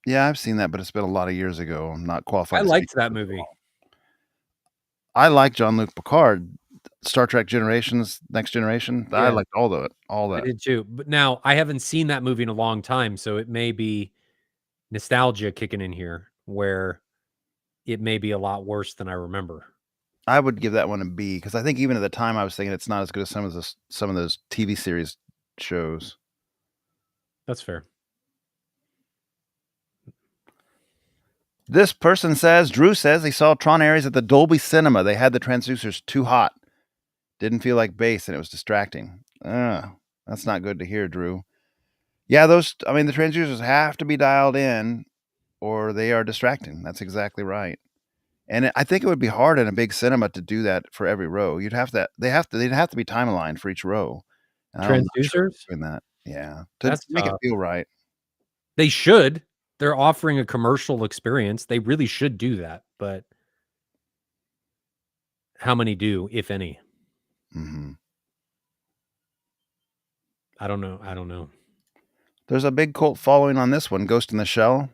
Yeah, I've seen that, but it's been a lot of years ago. I'm not qualified. I liked that movie. I like Jean-Luc Picard. Star Trek Generations, Next Generation. Yeah. I liked all that. I did too. But now I haven't seen that movie in a long time, so it may be nostalgia kicking in here where it may be a lot worse than I remember. I would give that one a B because I think even at the time I was thinking it's not as good as some of those TV series shows. That's fair. This person says, Drew says he saw Tron Ares at the Dolby Cinema. They had the transducers too hot. Didn't feel like bass, and it was distracting. That's not good to hear, Drew. Yeah, the transducers have to be dialed in or they are distracting. That's exactly right. And I think it would be hard in a big cinema to do that for every row. They'd have to be time aligned for each row. Transducers? Doing that. Yeah. To make it feel right. They should. They're offering a commercial experience. They really should do that, but how many do, if any? Mm-hmm. I don't know. There's a big cult following on this one, Ghost in the Shell.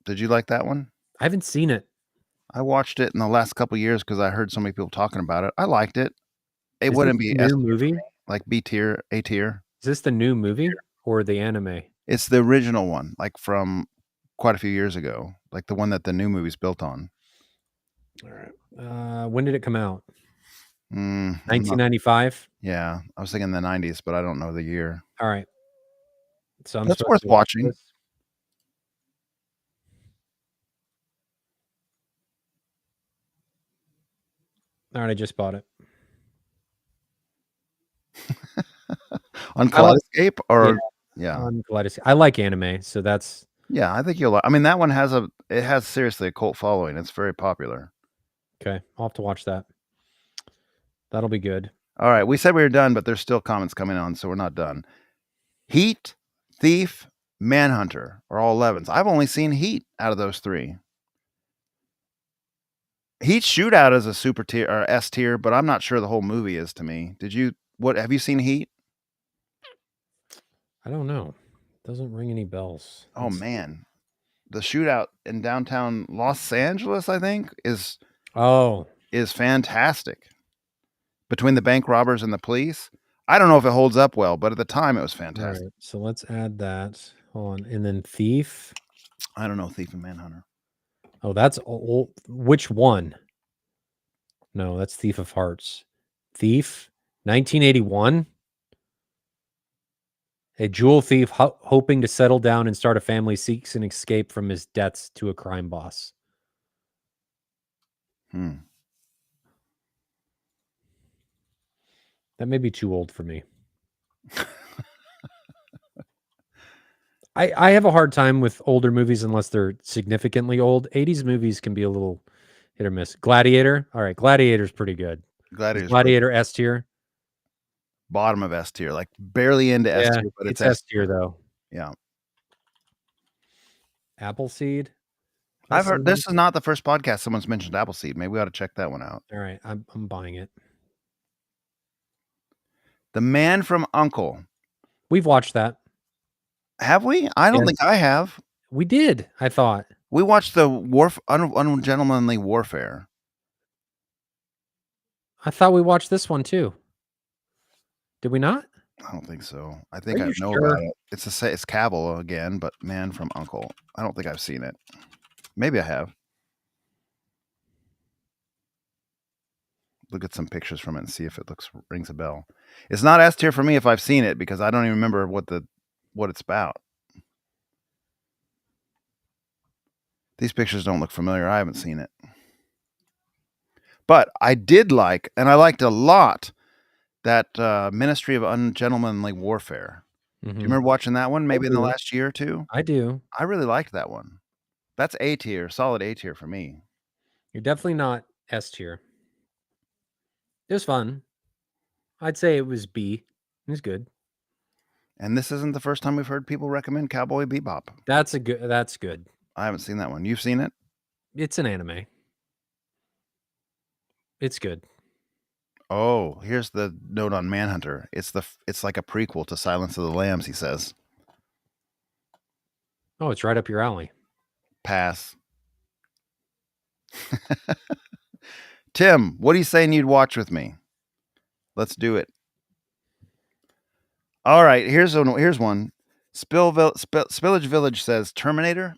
Did you like that one? I haven't seen it. I watched it in the last couple of years because I heard so many people talking about it. I liked it. It Is wouldn't be a new movie, like B tier, A tier. Is this the new movie or the anime? It's the original one, like from quite a few years ago, like the one that the new movie's built on. All right. When did it come out? 1995. Yeah, I was thinking the 90s, but I don't know the year. All right. So that's worth watching. All right, I just bought it. On I like Kaleidoscape or yeah. on Kaleidoscope. I like anime, so that's Yeah, I think I mean, that one has seriously a cult following. It's very popular. okay. I'll have to watch that. That'll be good. All right, we said we were done, but there's still comments coming on, so we're not done. Heat, Thief, Manhunter are all 11s. I've only seen Heat out of those 3. Heat Shootout is a super tier or S tier, but I'm not sure the whole movie is to me. Have you seen Heat? I don't know. Doesn't ring any bells. Oh man. The shootout in downtown Los Angeles, I think, is Oh, fantastic. Between the bank robbers and the police. I don't know if it holds up well, but at the time it was all fantastic. right. So let's add that. Hold on. And then Thief. I don't know, Thief and Manhunter. Oh, that's old. Which one? No, that's Thief of Hearts. Thief, 1981. A jewel thief hoping to settle down and start a family seeks an escape from his debts to a crime boss. Hmm. That may be too old for me. I have a hard time with older movies unless they're significantly old. 80s movies can be a little hit or miss. Gladiator. All right. Gladiator's pretty good. Gladiator S tier. Bottom of S tier, like barely into S tier, but it's S tier though. Yeah. Appleseed. I've heard this is not the first podcast someone's mentioned Appleseed. Maybe we ought to check that one out. All right. I'm buying it. The Man from U.N.C.L.E. We've watched that. Have we? I don't think I have. We did, I thought. We watched the Ungentlemanly Warfare. I thought we watched this one too. Did we not? I don't think so. I think I know about it. It's Cavill again, but Man from U.N.C.L.E. I don't think I've seen it. Maybe I have. Look at some pictures from it and see if it rings a bell. It's not S tier for me if I've seen it because I don't even remember what it's about. These pictures don't look familiar. I haven't seen it. But I did like, and I liked a lot, that Ministry of Ungentlemanly Warfare. Do you remember watching that one maybe in the last year or two? I do. I really liked that one. That's A tier, solid A tier for me. You're definitely not S tier. It was fun. I'd say it was B. It was good. And this isn't the first time we've heard people recommend Cowboy Bebop. That's good. I haven't seen that one. You've seen it? It's an anime. It's good. Oh, here's the note on Manhunter. It's like a prequel to Silence of the Lambs, he says. Oh, it's right up your alley. Pass. Tim, what are you saying you'd watch with me? Let's do it. All right, here's one. Spillage Village says Terminator.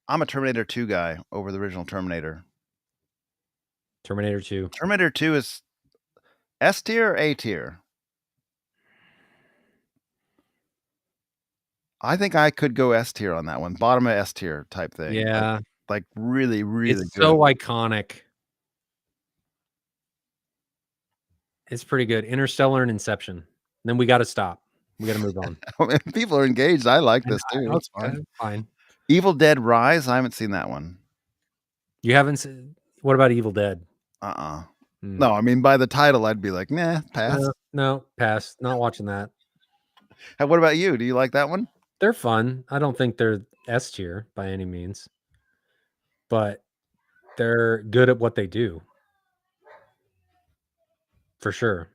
I'm a Terminator 2 guy over the original Terminator. Terminator 2. Terminator 2 is S tier or A tier? I think I could go S tier on that one. Bottom of S tier type thing. Yeah. Like really, really it's good. So iconic. It's pretty good. Interstellar and Inception. And then we got to stop. We got to move on. People are engaged. I like this too. It's fine. Evil Dead Rise. I haven't seen that one. You haven't seen? What about Evil Dead? No, I mean by the title, I'd be like, nah, pass. No, pass. Not watching that. What about you? Do you like that one? They're fun. I don't think they're S tier by any means, but they're good at what they do. For sure.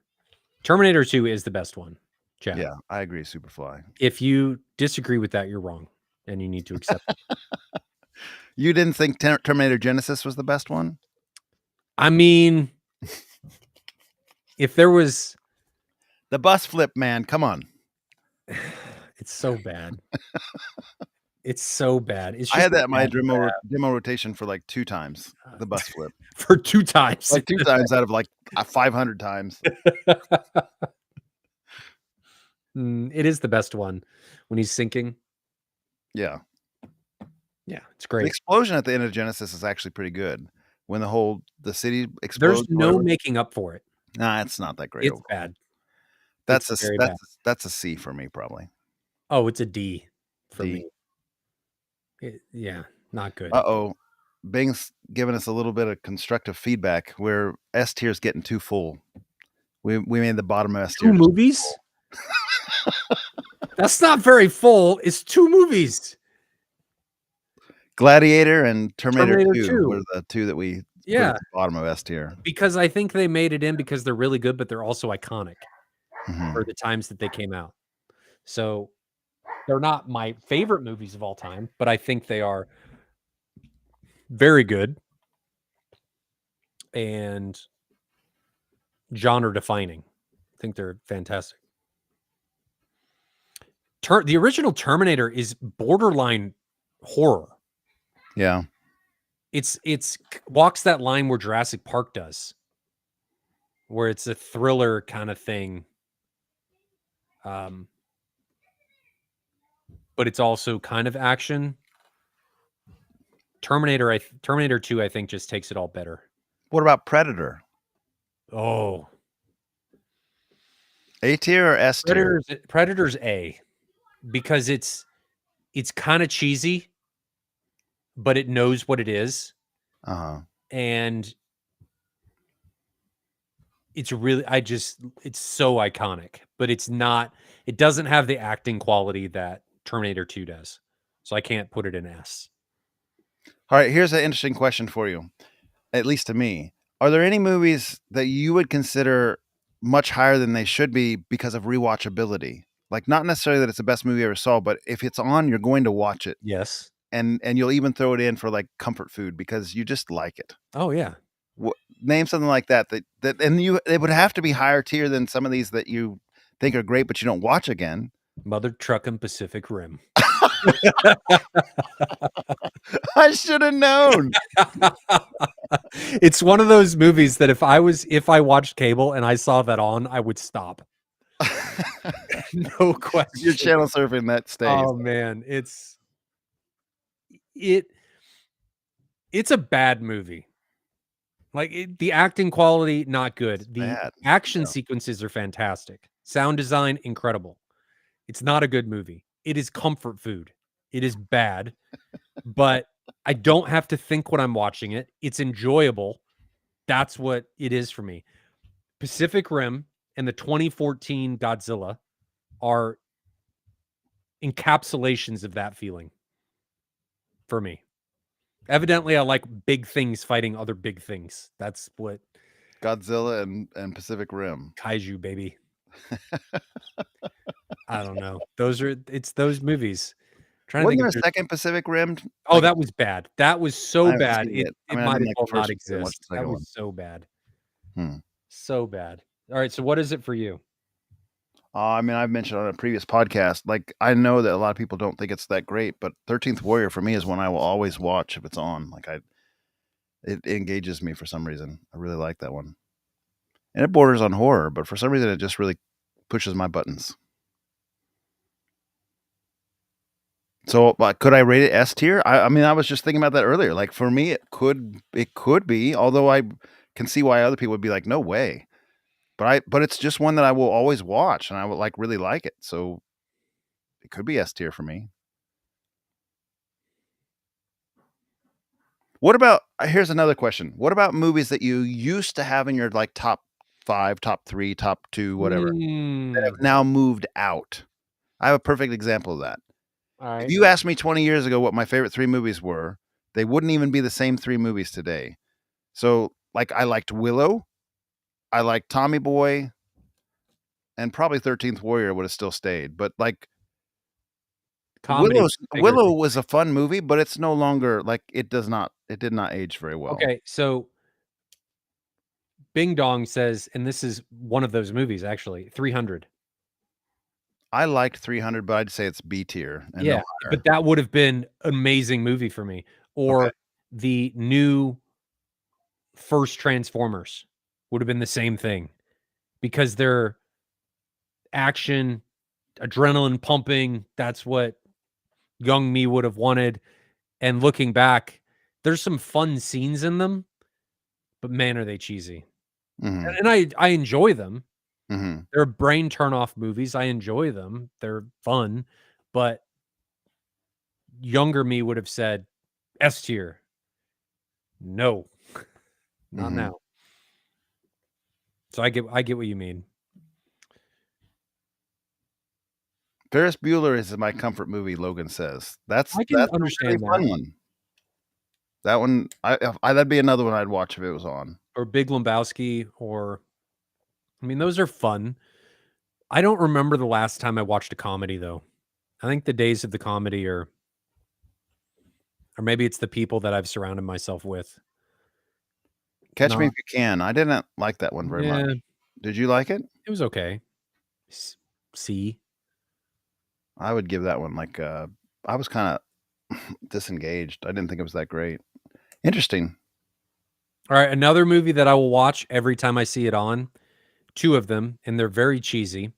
Terminator 2 is the best one. Chad. Yeah, I agree. Superfly. If you disagree with that, you're wrong, and you need to accept it. You didn't think Terminator Genesis was the best one? I mean, if there was the bus flip, man, come on. It's so bad. It's so bad. It's just I had that in my demo rotation for like 2 times. The bus flip for 2 times, like 2 times out of like 500 times. It is the best one when he's sinking. Yeah, it's great. The explosion at the end of Genesis is actually pretty good. When the city explodes. There's no making up for it. Nah, it's not that great. It's bad. That's It's very bad. that's a C for me, probably. Oh, it's a D for D. me. Yeah, not good. Uh-oh. Bing's giving us a little bit of constructive feedback where S tier is getting too full. We made the bottom of S tier 2 movies? That's not very full. It's 2 movies. Gladiator and Terminator Terminator 2 were 2. the 2 that we put Yeah, at the bottom of S tier. because I think they made it in because they're really good, but they're also iconic Mhm. for the times that they came out. So, they're not my favorite movies of all time, but I think they are very good and genre defining. I think they're fantastic. The original Terminator is borderline horror. Yeah. It's walks that line where Jurassic Park does, where it's a thriller kind of thing. Um, but it's also kind of action. Terminator 2, I think, just takes it all better. What about Predator? Oh, A tier or S tier? Predator's A, because it's kind of cheesy, but it knows what it is, Uh-huh. and it's really it's so iconic, but it doesn't have the acting quality that Terminator 2 does. So I can't put it in S. All right, here's an interesting question for you, at least to me. Are there any movies that you would consider much higher than they should be because of rewatchability? Like, not necessarily that it's the best movie you ever saw, but if it's on, you're going to watch it, Yes. and you'll even throw it in for, like, comfort food because you just like it. Oh yeah. Name something like that and it would have to be higher tier than some of these that you think are great, but you don't watch again. Mother Truckin' Pacific Rim. I should have known. It's one of those movies that if I watched cable and I saw that on, I would stop. No question. Your channel surfing that stays. Oh man, it's a bad movie. Like the acting quality, not good. The bad. action sequences are fantastic. Sound design, incredible. It's not a good movie. It is comfort food. It is bad, but I don't have to think when I'm watching it. It's enjoyable. That's what it is for me. Pacific Rim and the 2014 Godzilla are encapsulations of that feeling for me. Evidently, I like big things fighting other big things. That's what Godzilla and Pacific Rim. kaiju, baby. I don't know. It's those movies. Trying to Wasn't think there if a second Pacific Rim? oh, that was bad. That was I so haven't bad. seen It it. I mean, I might didn't as like well the not first one, I didn't watch exist. the That second was one. so bad. Hmm. So bad. All right, so what is it for you? I mean, I've mentioned on a previous podcast, like, I know that a lot of people don't think it's that great, but 13th Warrior for me is one I will always watch if it's on. Like, it engages me for some reason. I really like that one. And it borders on horror, but for some reason it just really pushes my buttons. So, could I rate it S tier? I mean, I was just thinking about that earlier. Like, for me, it could be, although I can see why other people would be like, no way. But it's just one that I will always watch, and I would really like it. So it could be S tier for me. What about here's another question. What about movies that you used to have in your like top 5, top 3, top 2, whatever, that have now moved out? I have a perfect example of that. All If right. you asked me 20 years ago what my favorite 3 movies were, they wouldn't even be the same 3 movies today. So, like, I liked Willow, I liked Tommy Boy, and probably 13th Warrior would have still stayed. But, like, Comedy Willow was a fun movie, but it's no longer like it did not age very well. Okay, so Bing Dong says, and this is one of those movies actually, 300. I liked 300, but I'd say it's B tier and no Yeah, higher. but that would have been an amazing movie for me. Or the new first Transformers would have been the same thing because they're action, adrenaline pumping. That's what young me would have wanted. And looking back, there's some fun scenes in them, but man, are they cheesy. Mhm. And I enjoy them, Mhm. They're brain turn off movies. I enjoy them. They're fun, but younger me would have said S tier. No, not Mhm. now. So I get what you mean. Ferris Bueller is my comfort movie, Logan says. That's I can that's a really understand that. fun one. That one, that'd be another one I'd watch if it was on. Or Big Lebowski, or I mean, those are fun. I don't remember the last time I watched a comedy though. I think the days of the comedy are, or maybe it's the people that I've surrounded myself with. Catch Me Not If You Can. I didn't like that one very much. Yeah, Did you like it? it was okay. S C. I would give that one like, I was kinda disengaged. I didn't think it was that great. Interesting. Alright, another movie that I will watch every time I see it on, 2 of them, and they're very cheesy.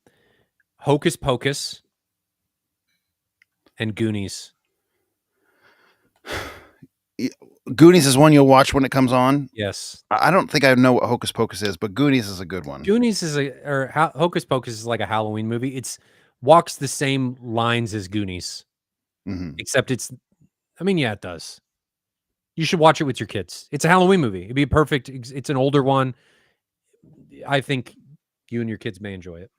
Hocus Pocus and Goonies. Y Goonies is one you'll watch when it comes on. Yes. I don't think I know what Hocus Pocus is, but Goonies is a good one. Goonies is a or Ho Hocus Pocus is like a Halloween movie. It's walks the same lines as Goonies, Mhm. except it's I mean, yeah, it does. You should watch it with your kids. It's a Halloween movie. It'd be a perfect it's an older one. I think you and your kids may enjoy it.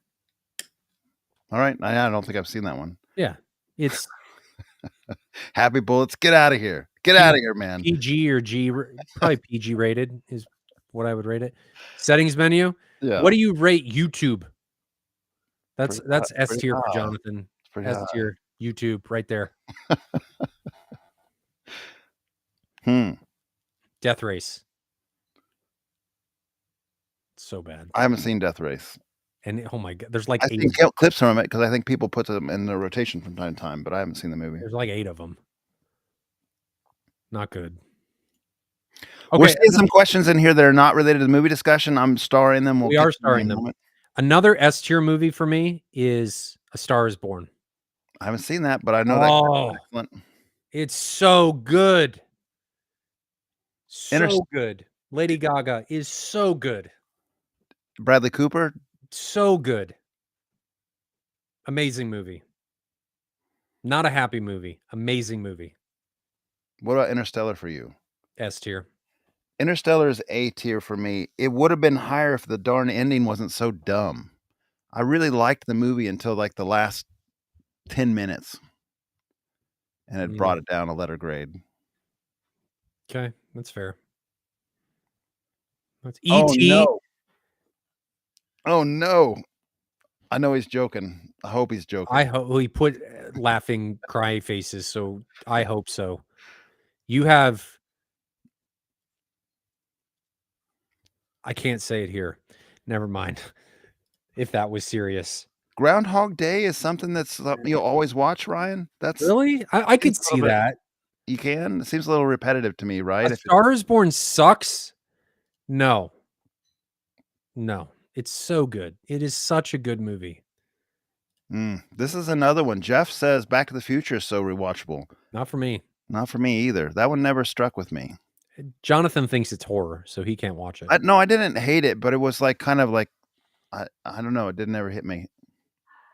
Alright. I don't think I've seen that one. Yeah. It's Happy Bullets, get out of here. Get P out of here, man. PG or G r probably PG rated is what I would rate it. Settings menu. Yeah. What do you rate YouTube? Pretty That's S pretty tier for high. Jonathan. It's pretty S high. tier, YouTube, right there. Hmm. Death Race. So bad. I haven't seen Death Race. And oh my god, there's like I've 8 seen of 'em. clips from it because I think people put them in the rotation from time to time, but I haven't seen the movie. There's like 8 of them. Not good. We're Okay, seeing some questions in here that are not related to the movie discussion. I'm starring them. We'll we get are to them in starring a them. moment. Another S tier movie for me is A Star Is Born. I haven't seen that, but I know that Oh, excellent. it's so good. Inter So good. Lady Gaga is so good. Bradley Cooper. So good. Amazing movie. Not a happy movie. Amazing movie. What about Interstellar for you? S tier. Interstellar is A tier for me. It would have been higher if the darn ending wasn't so dumb. I really liked the movie until like the last 10 minutes, and it brought Mm, it down a letter grade. okay, that's fair. That's Oh E.T. no. Oh no. I know he's joking. I hope he's I joking. hope we put laughing cry faces, so I hope so. You have I can't say it here. Never mind. If that was serious. Groundhog Day is something that's you'll always watch, Ryan? That's Really? I seems could a little see bit that. you can? It seems a little repetitive to me, A right? If it's Star Is Born sucks? No. No. It's so good. It is such a good movie. This is another one. Jeff says Back to the Future is so rewatchable. Not for me. Not for me either. That one never struck with me. Jonathan thinks it's horror, so he can't watch it. No, I didn't hate it, but it was like kind of like I don't know, it didn't ever hit me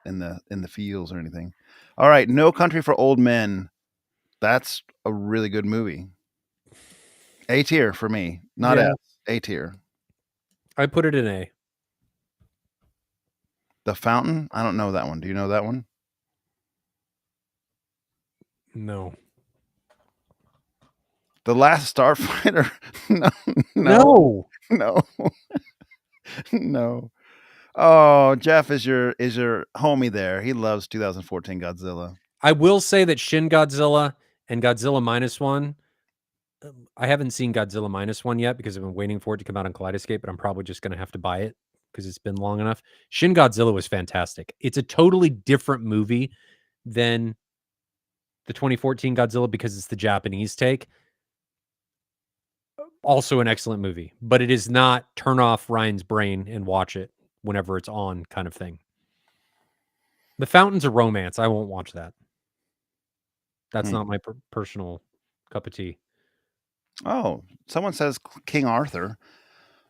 in the feels or anything. All right, No Country for Old Men. That's a really good movie. A tier for me, not Yeah. S. A tier. I put it in A. The Fountain? I don't know that one. Do you know that one? No. The Last Starfighter? No, No. no, no. Oh, Jeff is your homie there. He loves 2014 Godzilla. I will say that Shin Godzilla and Godzilla Minus One. I haven't seen Godzilla Minus One yet because I've been waiting for it to come out on Kaleidoscape, but I'm probably just going to have to buy it because it's been long enough. Shin Godzilla was fantastic. It's a totally different movie than the 2014 Godzilla because it's the Japanese take. Also an excellent movie, but it is not turn off Ryan's brain and watch it whenever it's on kind of thing. The Fountain's a romance. I won't watch that. That's Hmm. not my personal cup of tea. Oh, someone says King Arthur.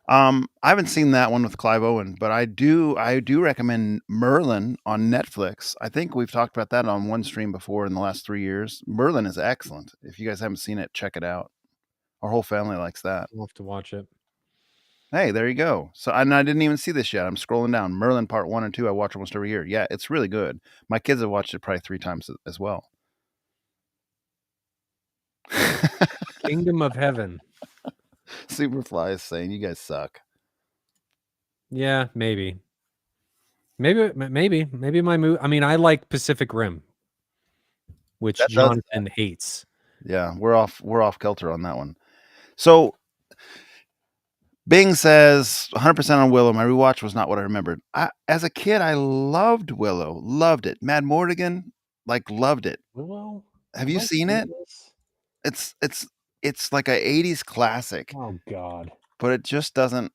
I haven't seen that one with Clive Owen, but I do recommend Merlin on Netflix. I think we've talked about that on one stream before in the last 3 years. Merlin is excellent. If you guys haven't seen it, check it out. Our whole family likes that. I'll have to watch it. Hey, there you go. So, and I didn't even see this yet. I'm scrolling down. Merlin Part 1 and 2, I watch almost every year. Yeah, it's really good. My kids have watched it probably 3 times as well. Kingdom of Heaven. Superfly is saying, you guys suck. Yeah, maybe. Maybe my movie. I mean, I like Pacific Rim, which That does. Jonathan hates. Yeah, we're off kilter on that one. So Bing says 100% on Willow. My rewatch was not what I remembered. As a kid, I loved Willow. Loved it. Mad Mortigan, like loved it. Willow? Have you seen it? It's like a 80s classic, Oh God. but it just doesn't.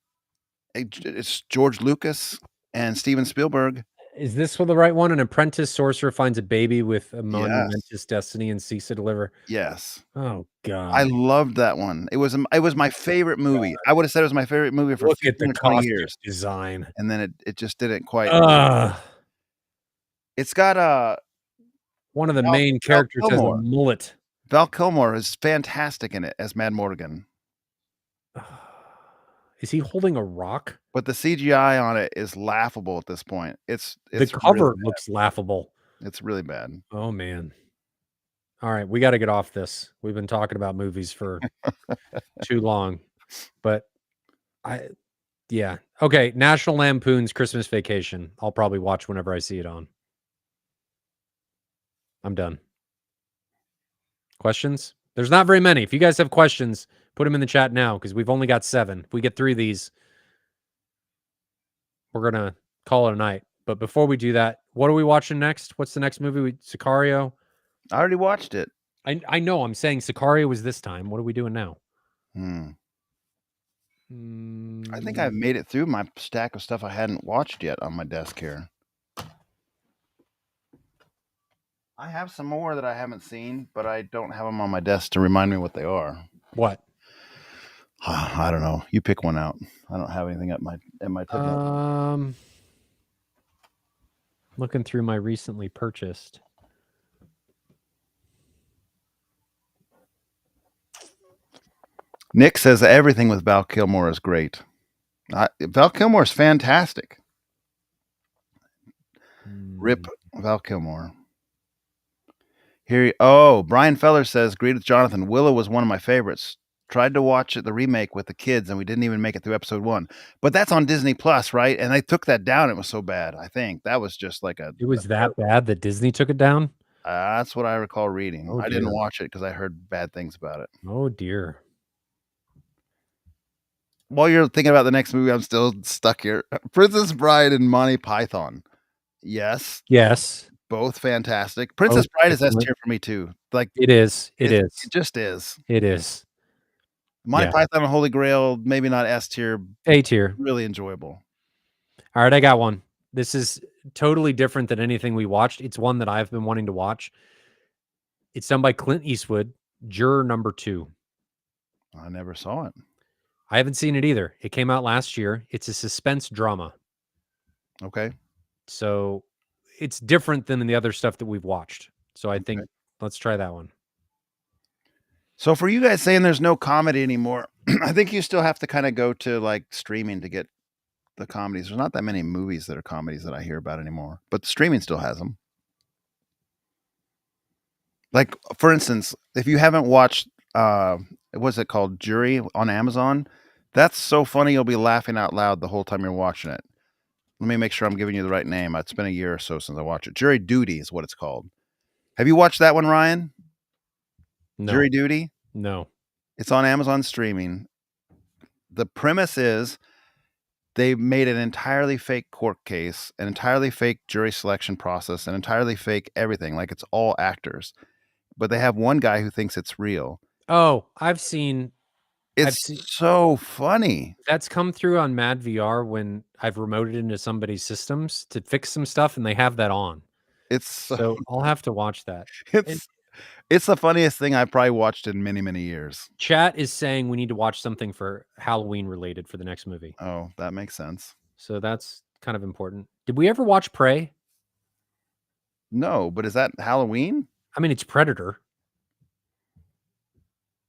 It's George Lucas and Steven Spielberg. Is this the right one? An apprentice sorcerer finds a baby with a Yes. monumentous destiny and seeks to deliver. Yes. Oh God. I loved that one. It was my favorite movie. I would have said it was my favorite movie for Look 15 at the or 20 costume years. design. And then it just didn't quite. It's got one of the main characters has a Kilmer. mullet. Val Kilmer is fantastic in it as Mad Mortigan. Is he holding a rock? But the CGI on it is laughable at this point. It's The cover really looks laughable. It's really bad. Oh man. All right, we got to get off this. We've been talking about movies for too long. But yeah. Okay, National Lampoon's Christmas Vacation. I'll probably watch whenever I see it on. I'm done. Questions? There's not very many. If you guys have questions, put them in the chat now because we've only got 7. If we get 3 of these, we're going to call it a night. But before we do that, what are we watching next? What's the next movie? Sicario? I already watched it. I know. I'm saying Sicario was this time. What are we doing now? I think I've made it through my stack of stuff I hadn't watched yet on my desk here. I have some more that I haven't seen, but I don't have them on my desk to remind me what they are. What? I don't know. You pick one out. I don't have anything at my tip. Looking through my recently purchased. Nick says everything with Val Kilmer is great. Val Kilmer is fantastic. Rip Val Kilmer. Brian Feller says, greetings, Jonathan. Willow was one of my favorites. Tried to watch the remake with the kids, and we didn't even make it through episode 1. But that's on Disney Plus, right? And they took that down. It was so bad. I think that was just like It was that bad that Disney took it down? That's what I recall reading. Oh, I didn't watch it because I heard bad things about it. Oh, dear. While you're thinking about the next movie, I'm still stuck here. Princess Bride and Monty Python. Yes. Yes. Both fantastic. Princess Bride is S tier for me too. Like it is. It just is. It is. Monty Python and Holy Grail, maybe not S tier. A tier. Really enjoyable. All right, I got one. This is totally different than anything we watched. It's one that I've been wanting to watch. It's done by Clint Eastwood, Juror Number 2. I never saw it. I haven't seen it either. It came out last year. It's a suspense drama. Okay. So it's different than the other stuff that we've watched. So I think let's try that one. So for you guys saying there's no comedy anymore, I think you still have to kind of go to like streaming to get the comedies. There's not that many movies that are comedies that I hear about anymore, but streaming still has them. Like, for instance, if you haven't watched, what's it called? Jury on Amazon. That's so funny. You'll be laughing out loud the whole time you're watching it. Let me make sure I'm giving you the right name. It's been a year or so since I watched it. Jury Duty is what it's called. Have you watched that one, Ryan? No. Jury Duty? No. It's on Amazon streaming. The premise is they made an entirely fake court case, an entirely fake jury selection process, an entirely fake everything. Like it's all actors. But they have one guy who thinks it's real. Oh, I've seen. So funny. That's come through on Mad VR when I've remoted into somebody's systems to fix some stuff, and they have that on. It's so I'll have to watch that. It's the funniest thing I've probably watched in many, many years. Chat is saying we need to watch something for Halloween related for the next movie. Oh, that makes sense. So that's kind of important. Did we ever watch Prey? No, but is that Halloween? I mean, it's Predator.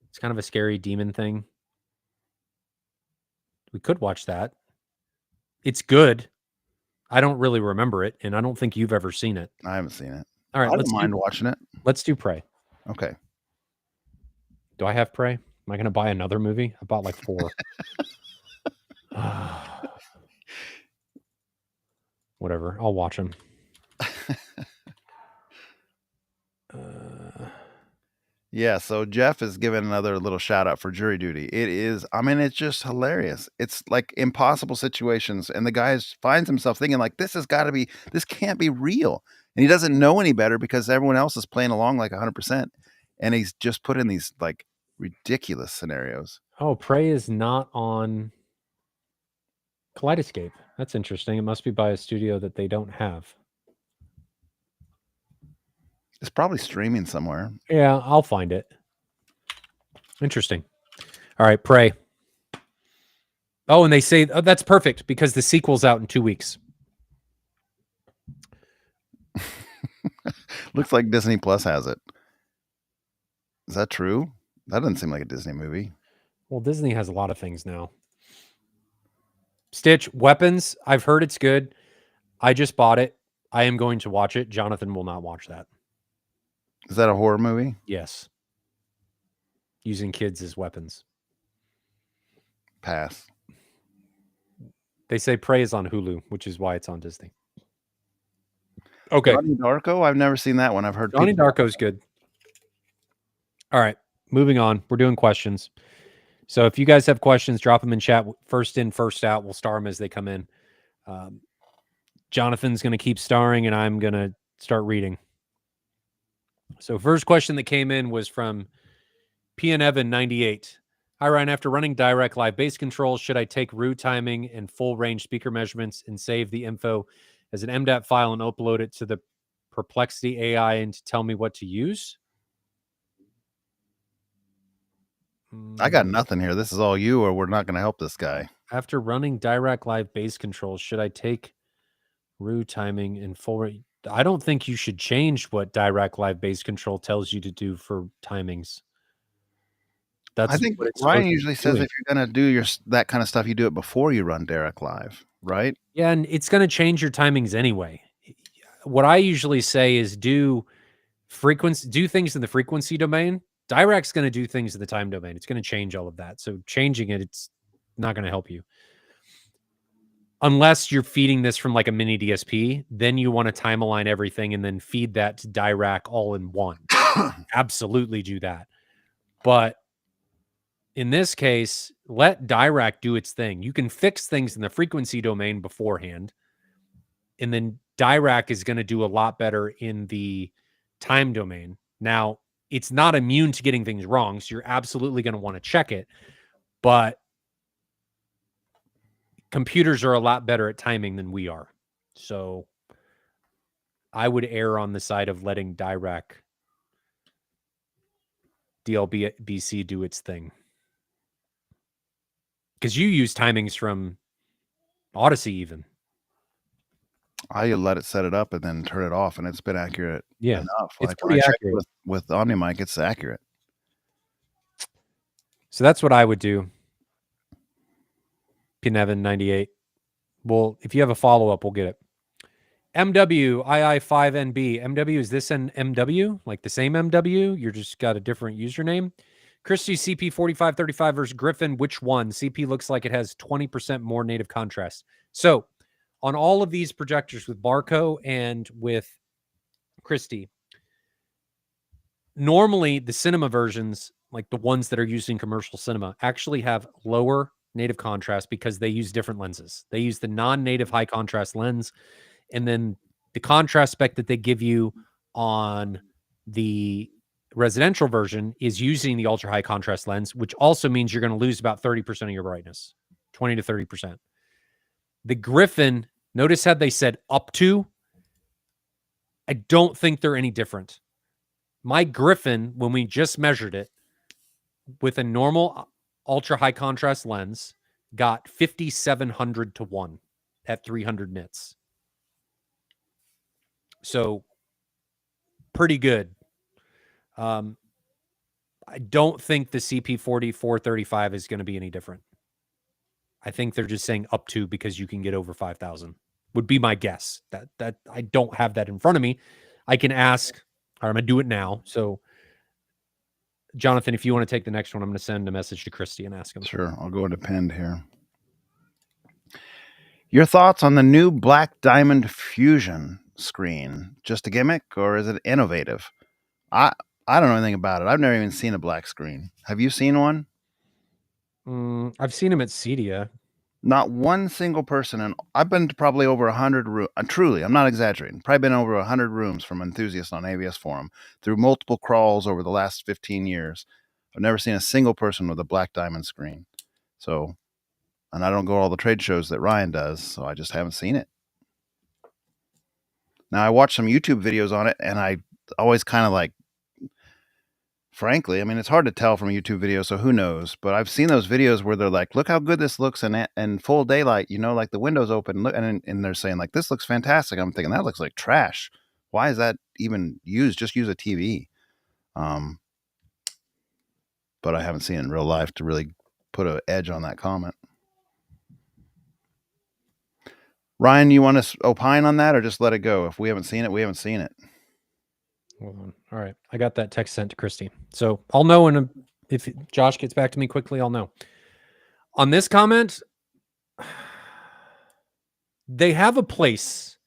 It's kind of a scary demon thing. We could watch that. It's good. I don't really remember it, and I don't think you've ever seen it. I haven't seen it. All right, I don't mind watching it. Let's do Prey. Okay. Do I have Prey? Am I going to buy another movie? I bought like 4. Whatever. I'll watch them. Yeah, so Jeff is giving another little shout out for Jury Duty. It is, I mean, it's just hilarious. It's like impossible situations, and the guy finds himself thinking like, this can't be real. And he doesn't know any better because everyone else is playing along like 100%. And he's just put in these like ridiculous scenarios. Oh, Prey is not on Kaleidoscape. That's interesting. It must be by a studio that they don't have. It's probably streaming somewhere. Yeah, I'll find it. Interesting. All right, Prey. Oh, and they say that's perfect because the sequel's out in 2 weeks. Looks like Disney Plus has it. Is that true? That doesn't seem like a Disney movie. Well, Disney has a lot of things now. Stitch, Weapons. I've heard it's good. I just bought it. I am going to watch it. Jonathan will not watch that. Is that a horror movie? Yes. Using kids as weapons. Pass. They say Prey is on Hulu, which is why it's on Disney. Okay. Donnie Darko? I've never seen that one. I've heard Donnie Darko's good. All right. Moving on. We're doing questions. So if you guys have questions, drop them in chat. First in, first out. We'll star them as they come in. Jonathan's going to keep starring, and I'm going to start reading. So first question that came in was from PNEvan98. Hi, Ryan. After running direct live bass control, should I take root timing and full range speaker measurements and save the info as an MDAT file and upload it to the Perplexity AI and to tell me what to use? I got nothing here. This is all you, or we're not going to help this guy. After running direct live bass control, should I take root timing and full? I don't think you should change what direct live bass control tells you to do for timings. I think Ryan usually says if you're going to do that kind of stuff, you do it before you run direct live, right? Yeah, and it's going to change your timings anyway. What I usually say is do things in the frequency domain. Direct's going to do things in the time domain. It's going to change all of that. So changing it, it's not going to help you. Unless you're feeding this from like a mini DSP, then you want to time align everything and then feed that to Dirac all in one. Absolutely do that. But in this case, let Dirac do its thing. You can fix things in the frequency domain beforehand, and then Dirac is going to do a lot better in the time domain. Now, it's not immune to getting things wrong, so you're absolutely going to want to check it, but computers are a lot better at timing than we are. So I would err on the side of letting Dirac DLBC do its thing. Because you use timings from Odyssey even. I let it set it up and then turn it off, and it's been accurate enough. It's pretty accurate. With OmniMic, it's accurate. So that's what I would do. Pinevan98. Well, if you have a follow-up, we'll get it. MWII5NB. MW, is this an MW? Like the same MW? You're just got a different username? Christie CP4535 versus Griffin. Which one? CP looks like it has 20% more native contrast. So on all of these projectors with Barco and with Christie, normally the cinema versions, like the ones that are used in commercial cinema, actually have lower native contrast because they use different lenses. They use the non-native high contrast lens, and then the contrast spec that they give you on the residential version is using the ultra high contrast lens, which also means you're going to lose about 30% of your brightness, 20 to 30%. The Griffin, notice how they said up to. I don't think they're any different. My Griffin, when we just measured it with a normal ultra high contrast lens, got 5,700 to 1 at 300 nits. So pretty good. I don't think the CP40 435 is going to be any different. I think they're just saying up to because you can get over 5,000 would be my guess. That I don't have that in front of me. I can ask, or I'm going to do it now. So, Jonathan, if you want to take the next one, I'm going to send a message to Christy and ask him. Sure, I'll go into pinned here. Your thoughts on the new Black Diamond Fusion screen? Just a gimmick, or is it innovative? I don't know anything about it. I've never even seen a black screen. Have you seen one? I've seen him at Cedia. Not one single person, and I've been to probably over 100 rooms. Truly, I'm not exaggerating. Probably been over 100 rooms from enthusiasts on AVS Forum through multiple crawls over the last 15 years. I've never seen a single person with a Black Diamond screen. So, and I don't go to all the trade shows that Ryan does, so I just haven't seen it. Now, I watched some YouTube videos on it, and I always kind of like, frankly, I mean, it's hard to tell from a YouTube video, so who knows? But I've seen those videos where they're like, look how good this looks in full daylight, you know, like the window's open, and they're saying like, this looks fantastic. I'm thinking that looks like trash. Why is that even used? Just use a TV. But I haven't seen it in real life to really put an edge on that comment. Ryan, you want to opine on that or just let it go? If we haven't seen it, we haven't seen it. Hold on. All right. I got that text sent to Christy. So I'll know if Josh gets back to me quickly, I'll know. On this comment, they have a place.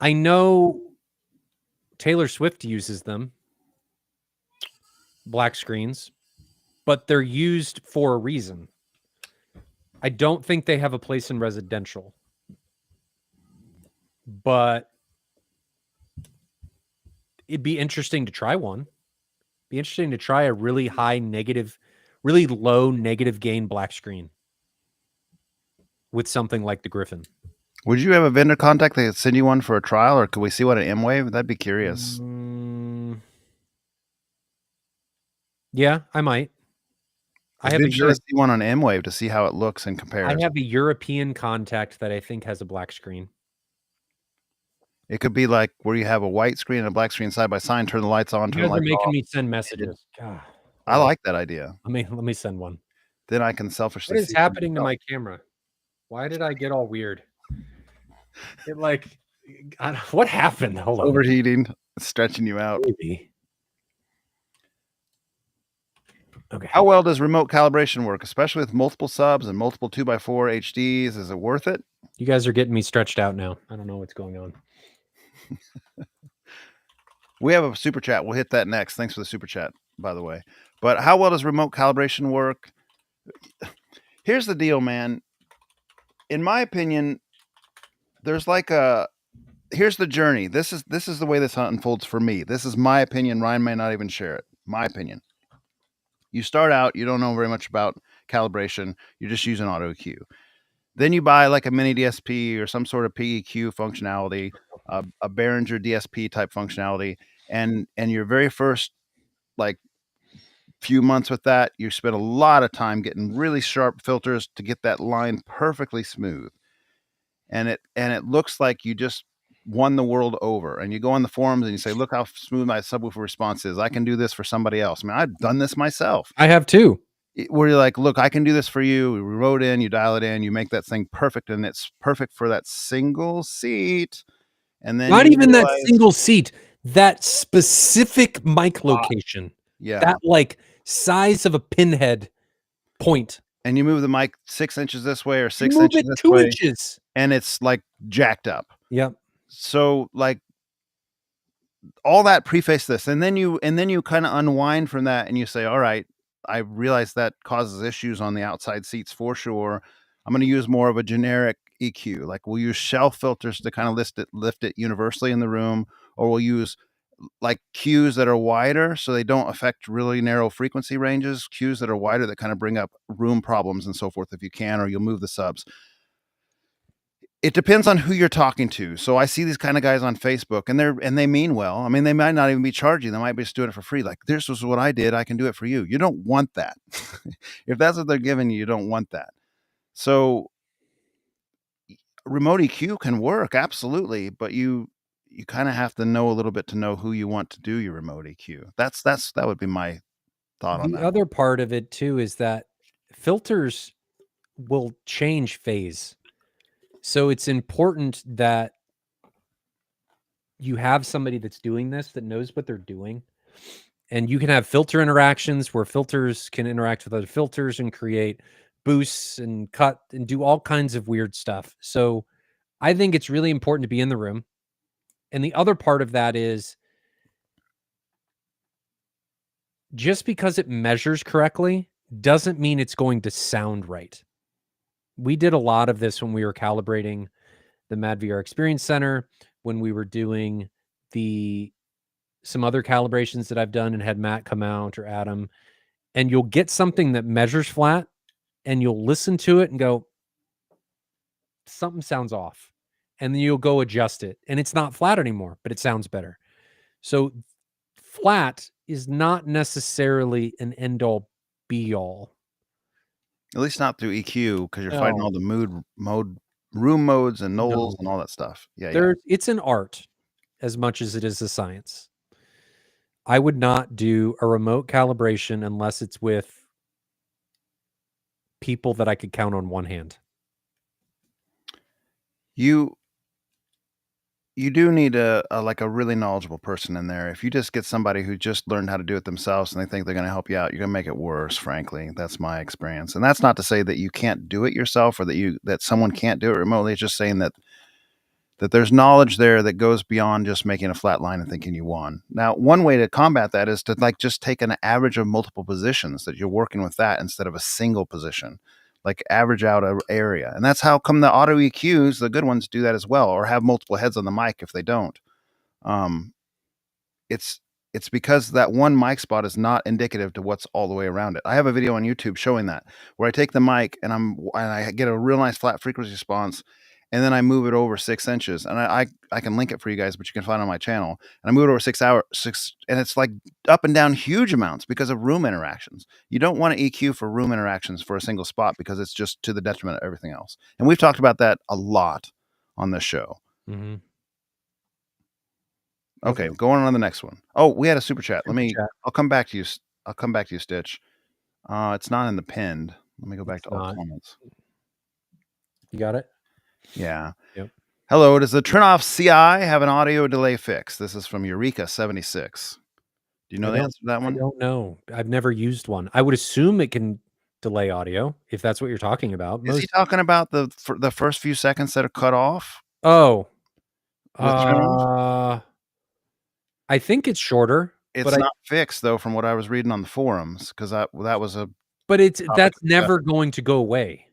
I know Taylor Swift uses them, black screens, but they're used for a reason. I don't think they have a place in residential, but it'd be interesting to try one. Be interesting to try a really low negative gain black screen with something like the Griffin. Would you have a vendor contact that could send you one for a trial, or could we see one at M-Wave? That'd be curious. Yeah, I might. I have to see one on M-Wave to see how it looks and compare. I have a European contact that I think has a black screen. It could be like where you have a white screen and a black screen side by side, turn the lights on, turn the lights off. You're making me send messages. God, I like that idea. let me send one. Then I can selfishly. What is happening to my camera? Why did I get all weird? It like, what happened? Hold on. Overheating, stretching you out. Maybe. Okay. How well does remote calibration work, especially with multiple subs and multiple 2x4 HDs? Is it worth it? You guys are getting me stretched out now. I don't know what's going on. We have a super chat. We'll hit that next. Thanks for the super chat, by the way. But how well does remote calibration work? Here's the deal, man. In my opinion, there's like here's the journey. This is the way this unfolds for me. This is my opinion. Ryan may not even share it. My opinion. You start out, you don't know very much about calibration. You're just using auto EQ. Then you buy like a mini DSP or some sort of PEQ functionality, a Behringer DSP type functionality, and your very first like few months with that, you spend a lot of time getting really sharp filters to get that line perfectly smooth. And it looks like you just won the world over. And you go on the forums and you say, look how smooth my subwoofer response is. I can do this for somebody else. I mean, I've done this myself. I have too. Where you're like, look, I can do this for you. We wrote in, you dial it in, you make that thing perfect, and it's perfect for that single seat. And then not even that single seat, that specific mic location. Yeah. That like size of a pinhead point. And you move the mic 6 inches this way or 6 inches this 2 way, inches. and it's like jacked up. Yep. So like all that preface this, and then you kind of unwind from that and you say, all right, I realize that causes issues on the outside seats for sure. I'm going to use more of a generic EQ. Like we'll use shelf filters to kind of lift it universally in the room, or we'll use like cues that are wider so they don't affect really narrow frequency ranges, cues that are wider that kind of bring up room problems and so forth if you can, or you'll move the subs. It depends on who you're talking to. So I see these kind of guys on Facebook, and they mean well. I mean, they might not even be charging. They might be just doing it for free. Like, this was what I did. I can do it for you. You don't want that. If that's what they're giving you, you don't want that. So remote EQ can work, absolutely, but you kind of have to know a little bit to know who you want to do your remote EQ. That would be my thought on The that. other part of it too is that filters will change phase. So it's important that you have somebody that's doing this, that knows what they're doing. And you can have filter interactions where filters can interact with other filters and create boosts and cut and do all kinds of weird stuff. So I think it's really important to be in the room. And the other part of that is just because it measures correctly doesn't mean it's going to sound right. We did a lot of this when we were calibrating the Mad VR Experience Center, when we were doing some other calibrations that I've done and had Matt come out or Adam, and you'll get something that measures flat and you'll listen to it and go, something sounds off. And then you'll go adjust it. And it's not flat anymore, but it sounds better. So flat is not necessarily an end all be all. At least not through EQ, because you're fighting No. all the room modes and No. nulls and all that stuff. Yeah. It's an art as much as it is a science. I would not do a remote calibration unless it's with people that I could count on one hand. You do need a really knowledgeable person in there. If you just get somebody who just learned how to do it themselves and they think they're gonna help you out, you're gonna make it worse, frankly. That's my experience. And that's not to say that you can't do it yourself or that someone can't do it remotely. It's just saying that there's knowledge there that goes beyond just making a flat line and thinking you won. Now, one way to combat that is to just take an average of multiple positions, that you're working with that instead of a single position. Like, average out an area. And that's how come the auto EQs, the good ones, do that as well, or have multiple heads on the mic if they don't. It's because that one mic spot is not indicative to what's all the way around it. I have a video on YouTube showing that, where I take the mic and I get a real nice flat frequency response, and then I move it over 6 inches, and I can link it for you guys, but you can find it on my channel. And I move it over 6, and it's like up and down huge amounts because of room interactions. You don't want to EQ for room interactions for a single spot, because it's just to the detriment of everything else. And we've talked about that a lot on this show. Mm-hmm. Okay, going on to the next one. Oh, we had a super chat. I'll come back to you. Stitch. It's not in the pinned. Let me go back to all comments. You got it? Yeah. Yep. Hello, does the Trinoff CI have an audio delay fix? This is from Eureka76. Do you know the answer to that one? I don't know. I've never used one. I would assume it can delay audio, if that's what you're talking about. Is he talking about the first few seconds that are cut off? Oh. With Trinoff? I think it's shorter. It's not fixed, though, from what I was reading on the forums, because that was a... But that's never going to go away.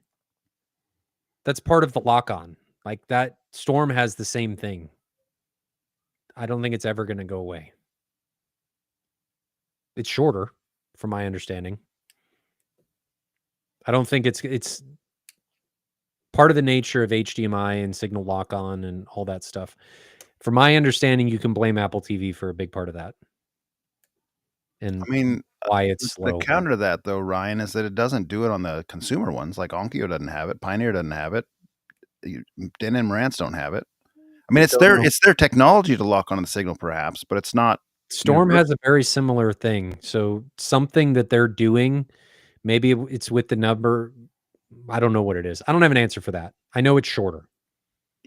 That's part of the lock-on. Like, that Storm has the same thing. I don't think it's ever going to go away. It's shorter, from my understanding. I don't think it's part of the nature of HDMI and signal lock-on and all that stuff. From my understanding, you can blame Apple TV for a big part of that. And I mean, why it's slow. The counter to that, though, Ryan, is that it doesn't do it on the consumer ones. Like, Onkyo doesn't have it. Pioneer doesn't have it. Den and Marantz don't have it. I mean, it's their technology to lock on the signal, perhaps, but it's not. Storm has a very similar thing. So something that they're doing, maybe it's with the number. I don't know what it is. I don't have an answer for that. I know it's shorter.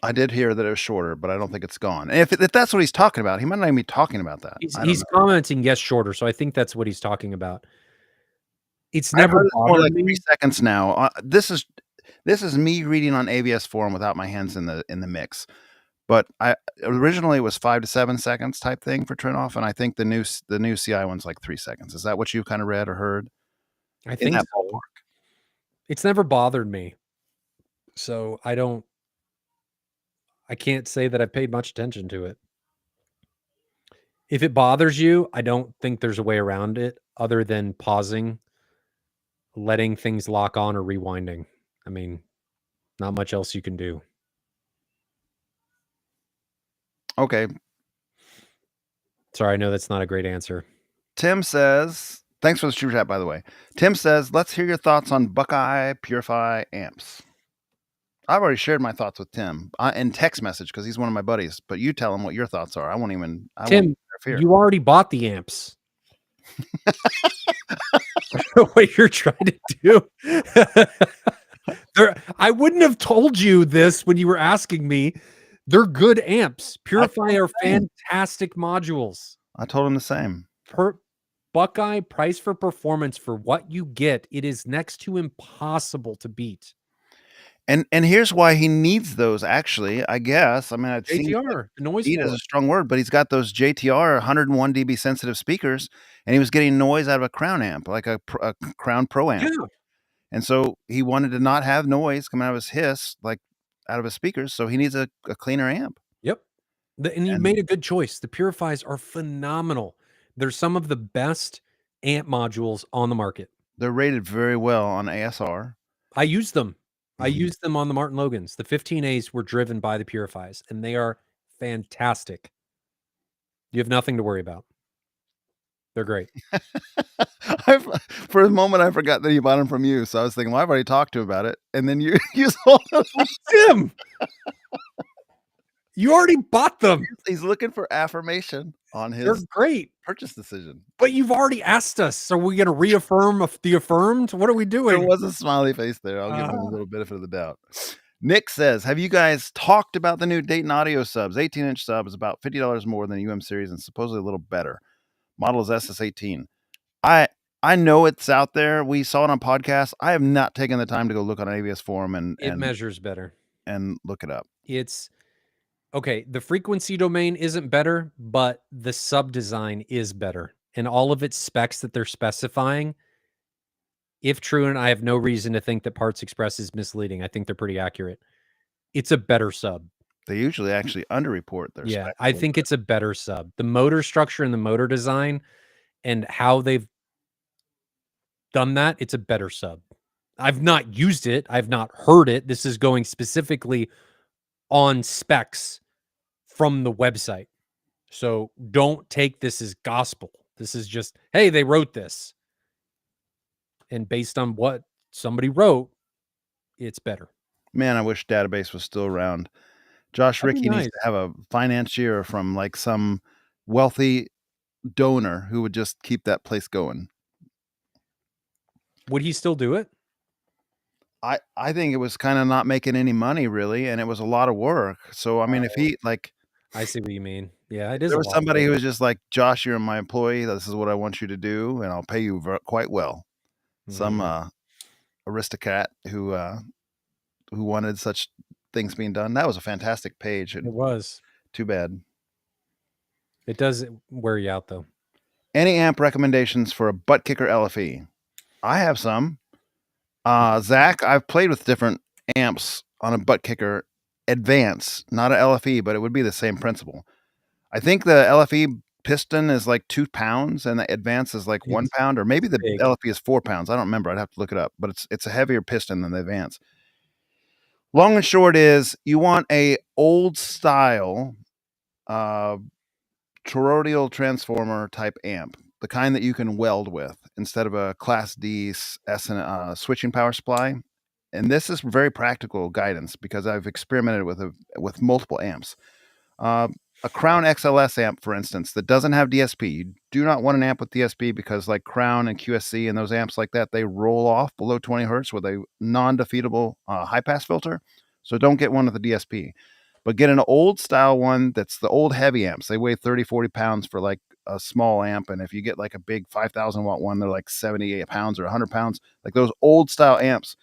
I did hear that it was shorter, but I don't think it's gone. And if that's what he's talking about, he might not even be talking about that. He's commenting, yes, shorter. So I think that's what he's talking about. It's never more like 3 seconds now. This is me reading on AVS forum without my hands in the mix. But originally it was 5 to 7 seconds type thing for Trinoff, and I think the new CI one's like 3 seconds. Is that what you kind of read or heard? I think so. It's never bothered me, so I can't say that I've paid much attention to it. If it bothers you, I don't think there's a way around it other than pausing, letting things lock on, or rewinding. I mean, not much else you can do. Okay. Sorry, I know that's not a great answer. Tim says, thanks for the super chat, by the way. Tim says, let's hear your thoughts on Buckeye Purify amps. I've already shared my thoughts with Tim in text message because he's one of my buddies. But you tell him what your thoughts are. I won't even Tim, interfere. you already bought the amps. What you're trying to do. I wouldn't have told you this when you were asking me. They're good amps. Purify are fantastic modules. I told him the same. Buckeye price for performance for what you get, it is next to impossible to beat. And here's why he needs those. Actually, I guess. I mean, I'd JTR, noise need is a strong word, but he's got those JTR 101 dB sensitive speakers, and he was getting noise out of a Crown amp, like a Crown Pro amp. Yeah. And so he wanted to not have noise coming out of his hiss, like out of his speakers. So he needs a cleaner amp. Yep. And you made a good choice. The Purifies are phenomenal. They're some of the best amp modules on the market. They're rated very well on ASR. I use them. I used them on the Martin Logans. The 15As were driven by the Purifies, and they are fantastic. You have nothing to worry about. They're great. For a moment, I forgot that he bought them from you. So I was thinking, well, I've already talked to him about it. And then you sold them. Tim! You already bought them. He's looking for affirmation on his They're great purchase decision. But you've already asked us. So we're going to reaffirm the affirmed? What are we doing? There was a smiley face there. I'll give him a little benefit of the doubt. Nick says, have you guys talked about the new Dayton Audio subs? 18-inch sub is about $50 more than UM series and supposedly a little better. Model is SS18. I know it's out there. We saw it on podcasts. I have not taken the time to go look on AVS forum and measures better and look it up. It's okay. The frequency domain isn't better, but the sub design is better, and all of its specs that they're specifying, if true, and I have no reason to think that Parts Express is misleading. I think they're pretty accurate. It's a better sub. They usually actually underreport their specs. I think it's a better sub. The motor structure and the motor design and how they've done that, it's a better sub. I've not used it. I've not heard it. This is going specifically on specs from the website. So don't take this as gospel. This is just, hey, they wrote this. And based on what somebody wrote, it's better. Man, I wish database was still around. Josh Rickey needs to have a financier from like some wealthy donor who would just keep that place going. Would he still do it? I think it was kind of not making any money really, and it was a lot of work. So I mean, if he like, I see what you mean. Yeah, it is. There was somebody who was just like, Josh, you're my employee. This is what I want you to do, and I'll pay you quite well. Some aristocrat who wanted such things being done. That was a fantastic page. It was. Too bad. It does wear you out though. Any amp recommendations for a butt kicker LFE? I have some. Zach, I've played with different amps on a butt kicker advance, not an LFE, but it would be the same principle. I think the LFE piston is like 2 pounds and the advance is like 1 pound, or maybe the LFE is 4 pounds. I don't remember. I'd have to look it up, but it's a heavier piston than the advance. Long and short is you want a old style toroidal transformer type amp, the kind that you can weld with instead of a Class D switching power supply. And this is very practical guidance because I've experimented with multiple amps. A Crown XLS amp, for instance, that doesn't have DSP. You do not want an amp with DSP because like Crown and QSC and those amps like that, they roll off below 20 hertz with a non-defeatable high-pass filter. So don't get one with a DSP. But get an old style one that's the old heavy amps. They weigh 30, 40 pounds for like a small amp. And if you get like a big 5,000 watt one, they're like 78 pounds or 100 pounds. Like those old style amps.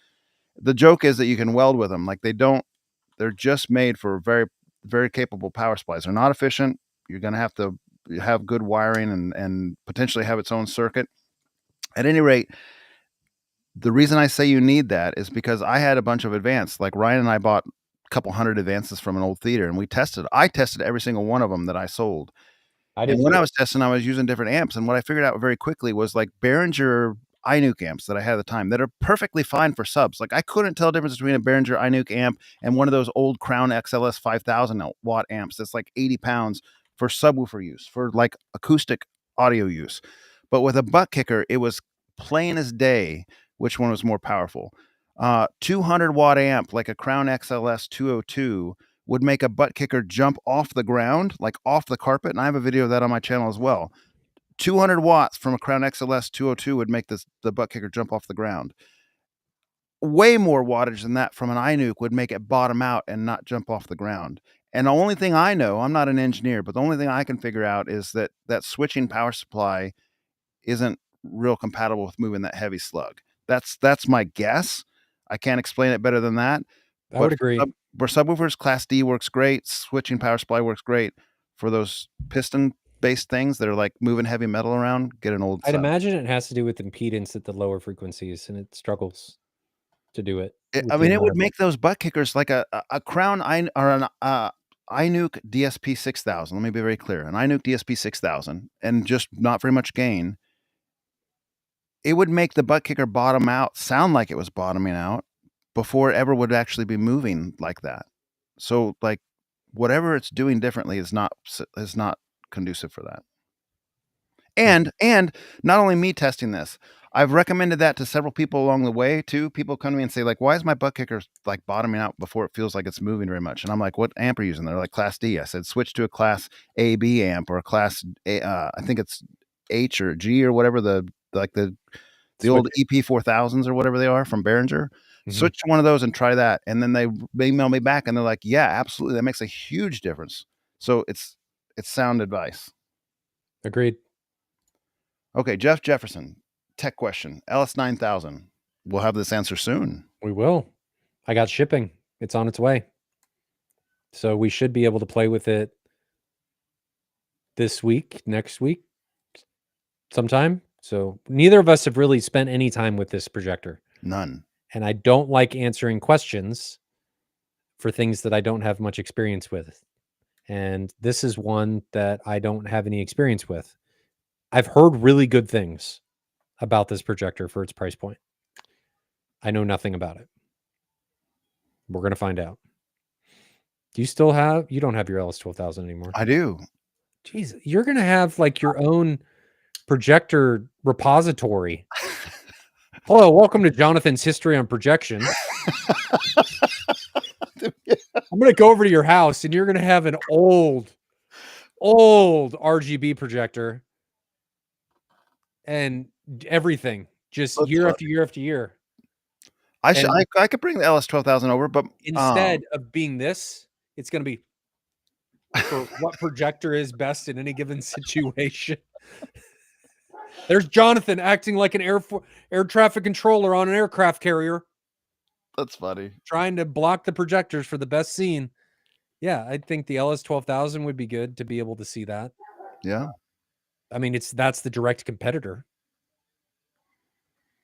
The joke is that you can weld with them. Like they're just made for very, very capable power supplies. They're not efficient. You're going to have good wiring and potentially have its own circuit. At any rate, the reason I say you need that is because I had a bunch of advanced, like Ryan and I bought a couple hundred advances from an old theater and I tested every single one of them that I sold. And when I was testing, I was using different amps. And what I figured out very quickly was like Behringer iNuke amps that I had at the time that are perfectly fine for subs. Like I couldn't tell the difference between a Behringer iNuke amp and one of those old Crown XLS 5000 watt amps that's like 80 pounds for subwoofer use, for like acoustic audio use. But with a butt kicker, it was plain as day which one was more powerful. 200 watt amp like a Crown XLS 202 would make a butt kicker jump off the ground, like off the carpet. And I have a video of that on my channel as well. 200 watts from a Crown XLS 202 would make the butt kicker jump off the ground. Way more wattage than that from an iNuke would make it bottom out and not jump off the ground. And the only thing I know, I'm not an engineer, but the only thing I can figure out is that switching power supply isn't real compatible with moving that heavy slug. That's my guess. I can't explain it better than that. I would agree. For subwoofers, Class D works great. Switching power supply works great. For those piston-based things that are like moving heavy metal around, get an old I'd sub. imagine it has to do with impedance at the lower frequencies, and it struggles to do it. I mean, it would make those butt kickers like a Crown or an iNuke DSP 6000. Let me be very clear. An iNuke DSP 6000 and just not very much gain. It would make the butt kicker bottom out, sound like it was bottoming out before it ever would actually be moving like that. So like whatever it's doing differently is not conducive for that. And not only me testing this, I've recommended that to several people along the way too. People come to me and say like, why is my butt kicker like bottoming out before it feels like it's moving very much? And I'm like, what amp are you using? They're like Class D. I said, switch to a Class AB amp or a Class A, I think it's H or G or whatever the old EP 4000s or whatever they are from Behringer. Switch to one of those and try that. And then they email me back and they're like, yeah, absolutely. That makes a huge difference. So it's sound advice. Agreed. Okay, Jeff Jefferson, tech question. LS9000. We'll have this answer soon. We will. I got shipping. It's on its way. So we should be able to play with it this week, next week, sometime. So neither of us have really spent any time with this projector. None. And I don't like answering questions for things that I don't have much experience with. And this is one that I don't have any experience with. I've heard really good things about this projector for its price point. I know nothing about it. We're going to find out. Do you still have, you don't have your LS12000 anymore. I do. Jeez, you're going to have like your own projector repository. Hello, welcome to Jonathan's History on Projection. I'm going to go over to your house and you're going to have an old RGB projector and everything just year after year after year. I could bring the LS12000 over, but instead of being this, it's going to be for what projector is best in any given situation. There's Jonathan acting like an air traffic controller on an aircraft carrier. That's funny. Trying to block the projectors for the best scene. Yeah, I think the LS12000 would be good to be able to see that. Yeah. I mean, that's the direct competitor.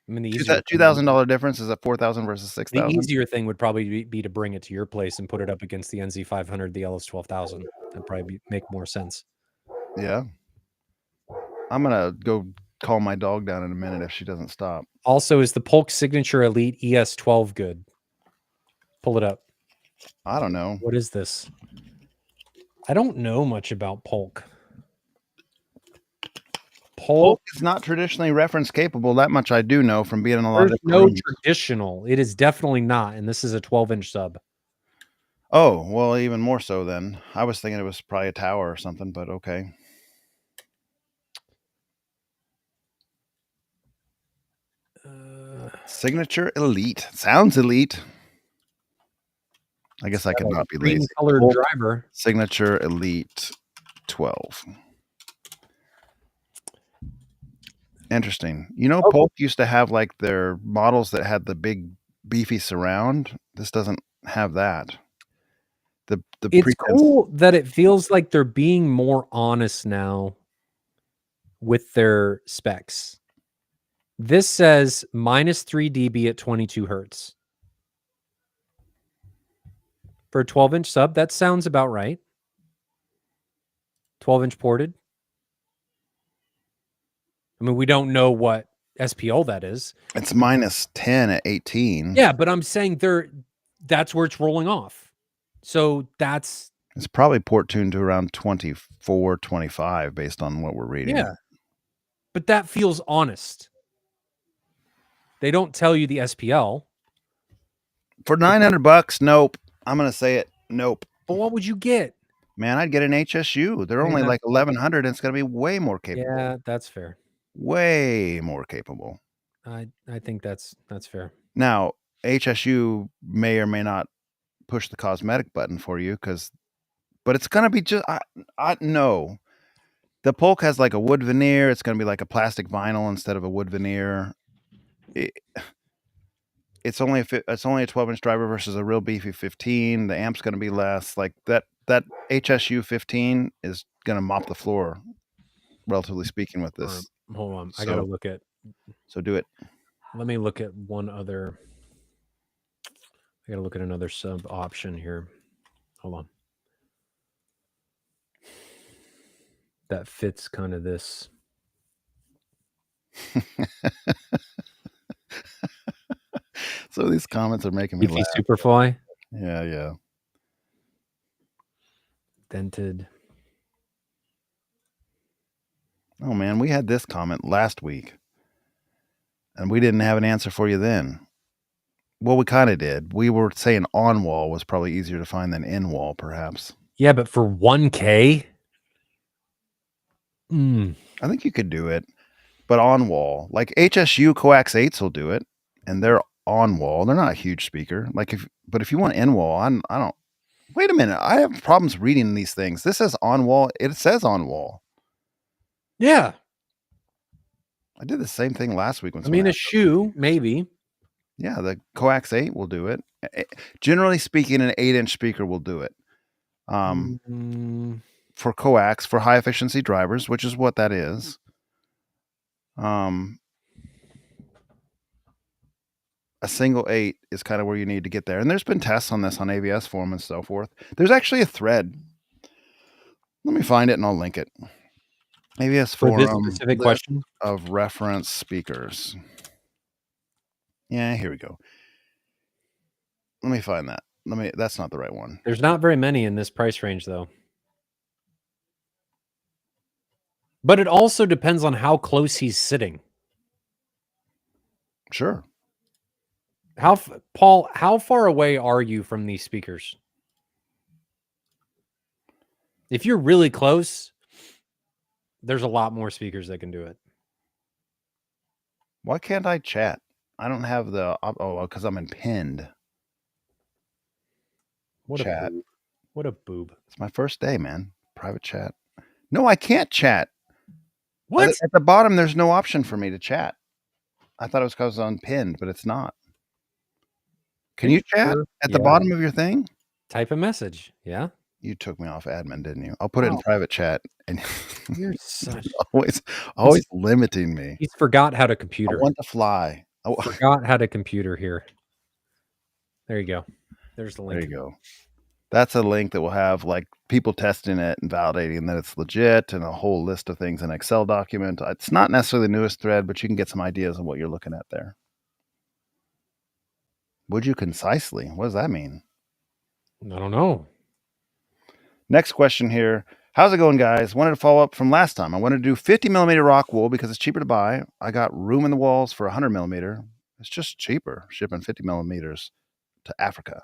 I mean, the $2,000 difference is a 4,000 versus 6,000. The easier thing would probably be to bring it to your place and put it up against the NZ500, the LS12000. That'd probably make more sense. Yeah. I'm gonna go call my dog down in a minute if she doesn't stop. Also, is the Polk Signature Elite ES12 good? Pull it up. I don't know. What is this? I don't know much about Polk. Polk is not traditionally reference capable. That much I do know from being in a lot of different rooms. Traditional. It is definitely not, and this is a 12-inch sub. Oh, well, even more so then. I was thinking it was probably a tower or something, but okay. Signature Elite. Sounds elite. I guess I could not be lazy. Green-colored driver. Signature Elite 12. Interesting. You know, Polk used to have like their models that had the big beefy surround. This doesn't have that. It's cool that it feels like they're being more honest now with their specs. This says -3 dB at 22 hertz. For a 12-inch sub, that sounds about right. 12-inch ported. I mean, we don't know what SPL, that is. It's minus 10 at 18. Yeah, but I'm saying that's where it's rolling off. So it's probably port tuned to around 24, 25 based on what we're reading. Yeah. But that feels honest. They don't tell you the SPL. For $900, nope. I'm going to say it. Nope. But what would you get? Man, I'd get an HSU. They're only like 1,100 and it's going to be way more capable. Yeah, that's fair. Way more capable. I think that's fair. Now, HSU may or may not push the cosmetic button for you but it's going to be just, no. The Polk has like a wood veneer. It's going to be like a plastic vinyl instead of a wood veneer. It's only a 12-inch driver versus a real beefy 15. The amp's going to be less. Like that HSU 15 is going to mop the floor, relatively speaking, with this. Hold on, I gotta look at. So do it. Let me look at one other. I gotta look at another sub option here. Hold on. That fits kind of this. So these comments are making me laugh. Superfly. Yeah. Dented. Oh man, we had this comment last week, and we didn't have an answer for you then. Well, we kind of did. We were saying on wall was probably easier to find than in wall, perhaps. Yeah, but for 1K, I think you could do it, but on wall, like HSU coax 8s will do it, and they're on wall. They're not a huge speaker. But if you want in wall, I don't. Wait a minute, I have problems reading these things. This says on wall. It says on wall. Yeah, I did the same thing last week. A shoe, maybe. Yeah, the coax 8 will do it. Generally speaking, an 8-inch speaker will do it. For coax, for high efficiency drivers, which is what that is. A single 8 is kind of where you need to get there. And there's been tests on this on AVS forum and so forth. There's actually a thread. Let me find it and I'll link it. AVS forum, for this specific question of reference speakers. Yeah, here we go. Let me find that. That's not the right one. There's not very many in this price range though. But it also depends on how close he's sitting. Sure. Paul, how far away are you from these speakers? If you're really close, there's a lot more speakers that can do it. Why can't I chat? I don't have because I'm in pinned. What chat. What a boob. It's my first day, man. Private chat. No, I can't chat. What? At the bottom, there's no option for me to chat. I thought it was because I was unpinned, but it's not. Can you chat at the bottom of your thing? Type a message. Yeah. You took me off admin, didn't you? I'll put it in private chat. And you're such always limiting me. He's forgot how to computer. I want to fly. Forgot how to computer here. There you go. There's the link. There you go. That's a link that will have like people testing it and validating that it's legit and a whole list of things in an Excel document. It's not necessarily the newest thread, but you can get some ideas of what you're looking at there. Would you concisely? What does that mean? I don't know. Next question here. How's it going, guys? Wanted to follow up from last time. I wanted to do 50 millimeter rock wool because it's cheaper to buy. I got room in the walls for 100 millimeter. It's just cheaper shipping 50 millimeters to Africa.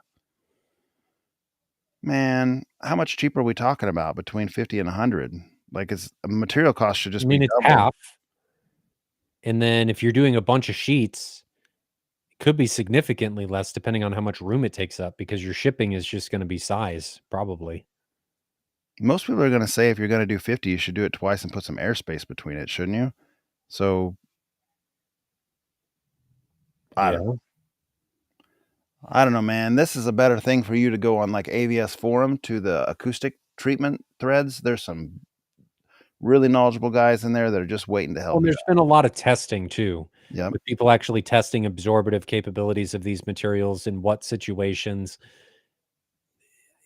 Man, how much cheaper are we talking about between 50 and 100? Like, material cost should just be it's double. half. And then if you're doing a bunch of sheets, it could be significantly less depending on how much room it takes up because your shipping is just going to be size, probably. Most people are going to say if you're going to do 50, you should do it twice and put some airspace between it, shouldn't you? So, I don't know, man. This is a better thing for you to go on like AVS forum to the acoustic treatment threads. There's some really knowledgeable guys in there that are just waiting to help. Well, there's been a lot of testing too. Yeah. With people actually testing absorptive capabilities of these materials in what situations.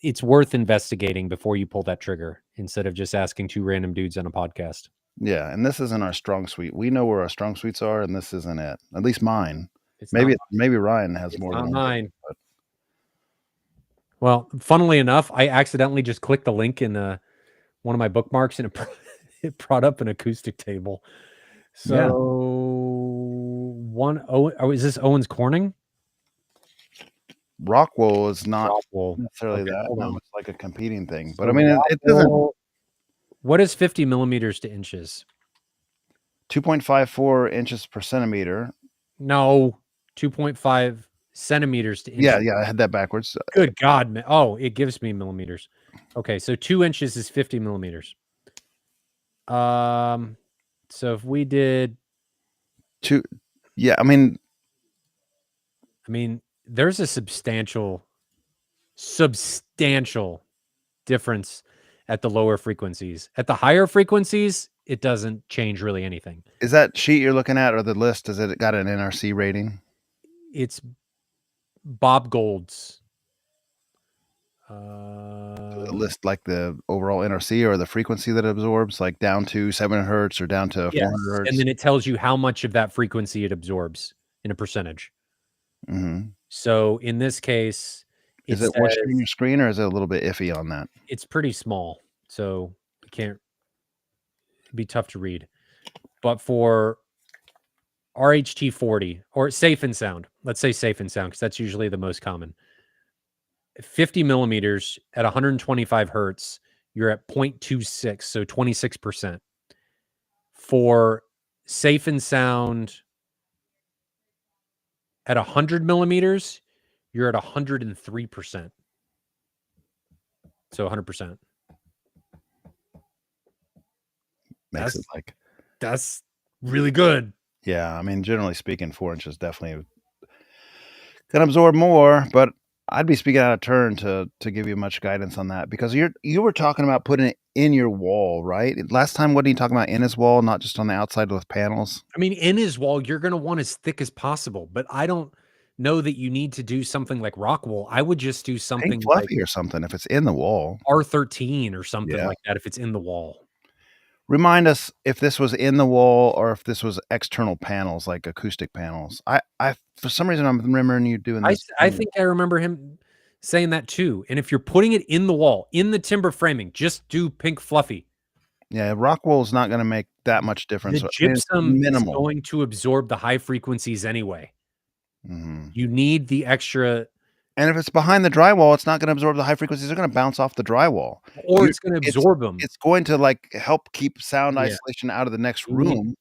It's worth investigating before you pull that trigger instead of just asking two random dudes on a podcast. Yeah, and this isn't our strong suite. We know where our strong suites are, and this isn't it. At least mine. It's not. Maybe Ryan has It's more not than I do. mine. But Well, funnily enough, I accidentally just clicked the link in one of my bookmarks, and it brought up an acoustic table. yeah, So is this Owens Corning? Rockwell is not Rockwell. necessarily Okay, that. hold No, on. it's like a competing thing. But I So mean, it doesn't. Rockwell, what is 50 millimeters to inches? 2.54 inches per centimeter. No, 2.5 centimeters to Yeah, inches. yeah, I had that backwards. Good God, man. Oh, it gives me millimeters. Okay, so 2 inches is 50 millimeters. So if we did, Yeah, I mean, there's a substantial difference at the lower frequencies. At the higher frequencies, it doesn't change really anything. is that sheet you're looking at or the list? Does it got an NRC rating? It's Bob Gold's. List like the overall NRC or the frequency that it absorbs, like down to 7 hertz or down to Yes, 400 hertz. and then it tells you how much of that frequency it absorbs in a percentage. Mm-hmm. So in this case, Is it what's on your screen, or is it a little bit iffy on that? it's pretty small, so it can't be tough to read. But for RHT 40 or Safe and Sound, let's say Safe and Sound because that's usually the most common. 50 millimeters at 125 hertz, you're at 0.26, so 26%. For Safe and Sound at 100 millimeters, you're at 103%. So 100%. Makes it like, that's really good. yeah, I mean, generally speaking, 4 inches definitely can absorb more, but I'd be speaking out of turn to give you much guidance on that because you were talking about putting it in your wall, right? Last time, what are you talking about in his wall, not just on the outside with panels? I mean, in his wall, you're going to want as thick as possible, but I don't know that you need to do something like Rockwell. I would just do something Pink like fluffy or something if it's in the wall. R13 or something Yeah. like that if it's in the wall. Remind us if this was in the wall or if this was external panels, like acoustic panels. I for some reason, I'm remembering you doing this. I think I remember him saying that too. And if you're putting it in the wall, in the timber framing, just do pink fluffy. Yeah, Rockwell is not going to make that much difference. The I mean, it's gypsum is minimal. going to absorb the high frequencies anyway. Mhm. You need the extra, And if it's behind the drywall, it's not going to absorb the high frequencies. They're going to bounce off the drywall. or it's going to absorb them. It's going to like help keep sound Yeah. isolation out of the next You need room,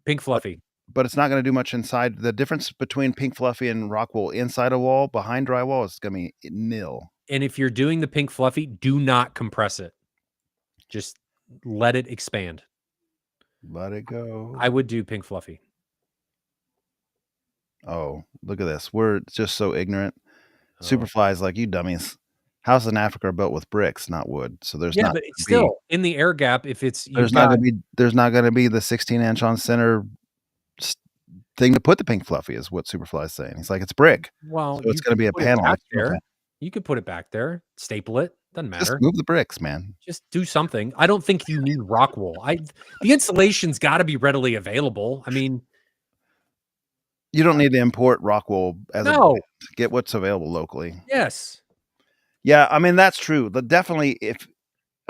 pink fluffy. but it's not going to do much inside. The difference between pink fluffy and Rockwell inside a wall behind drywall is going to be nil. And if you're doing the pink fluffy, do not compress it. Just let it expand. Let it go. I would do pink fluffy. Oh, look at this. We're just so ignorant. Oh. Superflies like you dummies. Houses in Africa are built with bricks, not wood. So there's not but it's still in the air gap. If it's there's not going to be the 16-inch on center thing to put the pink fluffy is what Superfly's saying. He's like, it's brick. Well, so it's going to be a panel. There. You could put it back there, staple it. Doesn't matter. Just move the bricks, man. Just do something. I don't think you need Rockwell. The insulation's got to be readily available. I mean, you don't need to import Rockwell as a brand. Get what's available locally. Yes. Yeah, I mean that's true. But definitely,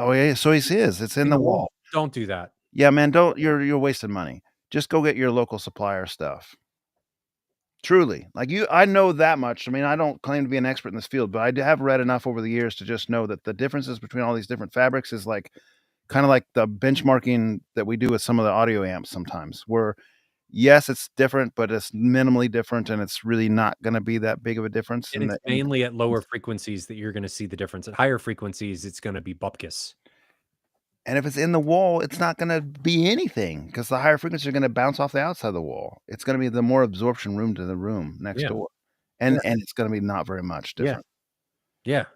so he is. It's in the wall. Don't do that. Yeah, man. Don't. You're wasting money. Just go get your local supplier stuff. Truly, like I know that much. I mean, I don't claim to be an expert in this field, but I have read enough over the years to just know that the differences between all these different fabrics is like kind of like the benchmarking that we do with some of the audio amps sometimes, where yes, it's different, but it's minimally different, and it's really not going to be that big of a difference. And it's mainly at lower frequencies that you're going to see the difference. At higher frequencies, it's going to be bupkis. And if it's in the wall, it's not going to be anything because the higher frequencies are going to bounce off the outside of the wall. It's going to be the more absorption room to the room next door. And it's going to be not very much different. Yeah.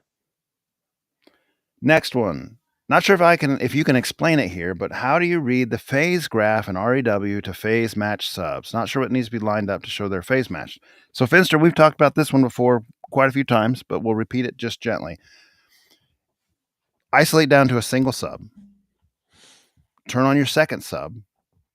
Next one. Not sure if you can explain it here, but how do you read the phase graph in REW to phase match subs? Not sure what needs to be lined up to show their phase match. So Finster, we've talked about this one before quite a few times, but we'll repeat it just gently. Isolate down to a single sub. turn on your second sub.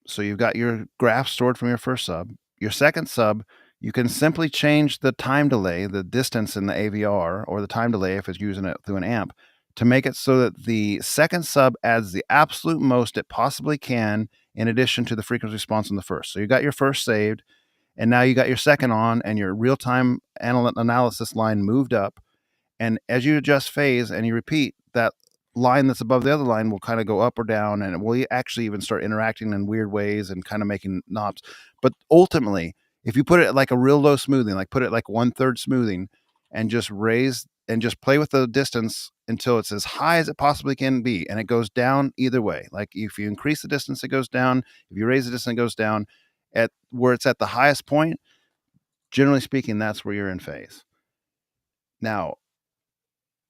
So you've got your graph stored from your first sub. Your second sub, you can simply change the time delay, the distance in the AVR, or the time delay if it's using it through an amp, to make it so that the second sub adds the absolute most it possibly can in addition to the frequency response in the first. So you got your first saved, and now you got your second on, and your real-time analysis line moved up. And as you adjust phase and you repeat, that line that's above the other line will kind of go up or down, and it will actually even start interacting in weird ways and kind of making knobs. But ultimately, if you put it at like a real low smoothing, like put it like 1/3 smoothing, and just raise and just play with the distance until it's as high as it possibly can be, and it goes down either way. Like if you increase the distance, it goes down. If you raise the distance, it goes down. At where it's at the highest point, generally speaking, that's where you're in phase. Now,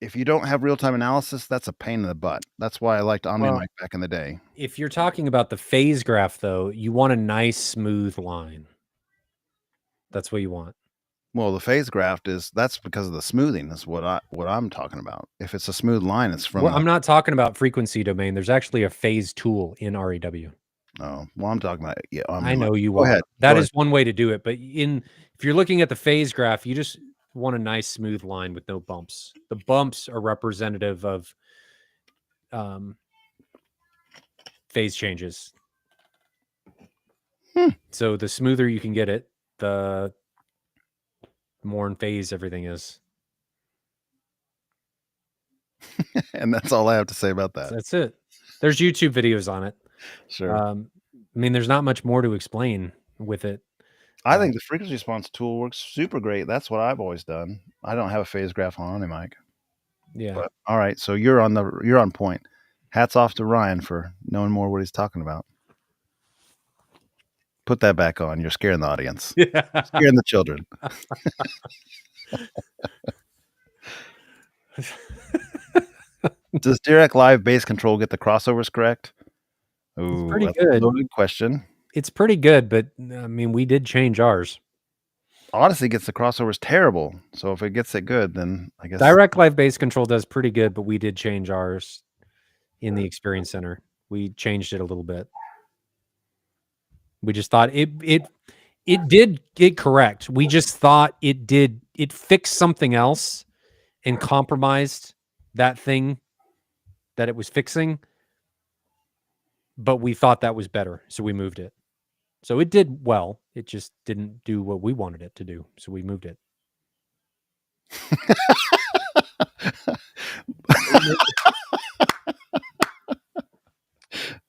if you don't have real-time analysis, that's a pain in the butt. That's why I liked OmniMic back in the day. If you're talking about the phase graph, though, you want a nice smooth line. That's what you want. Well, the phase graph that's because of the smoothing. That's what I'm talking about. If it's a smooth line, it's from. I'm not talking about frequency domain. There's actually a phase tool in REW. Oh, well, I'm talking about I know you Go are. ahead. That is one way to do it. But if you're looking at the phase graph, you just want a nice smooth line with no bumps. The bumps are representative of phase changes. So the smoother you can get it, the more in phase everything is. And that's all I have to say about that. That's it. There's YouTube videos on it. Sure. I mean, there's not much more to explain with it. I think the frequency response tool works super great. That's what I've always done. I don't have a phase graph on OmniMic. Yeah. But, all right, so you're on point. Hats off to Ryan for knowing more what he's talking about. Put that back on. You're scaring the audience. Yeah. Scaring the children. Does Direct Live bass control get the crossovers correct? Ooh, pretty that's good. a loaded question. It's pretty good, but I mean, we did change ours. Odyssey gets the crossovers terrible. So if it gets it good, then I guess Direct Live bass control does pretty good, but we did change ours in the Experience Center. We changed it a little bit. We just thought it did get correct. We just thought it fixed something else and compromised that thing that it was fixing. But we thought that was better, so we moved it. So it did well. It just didn't do what we wanted it to do, so we moved it.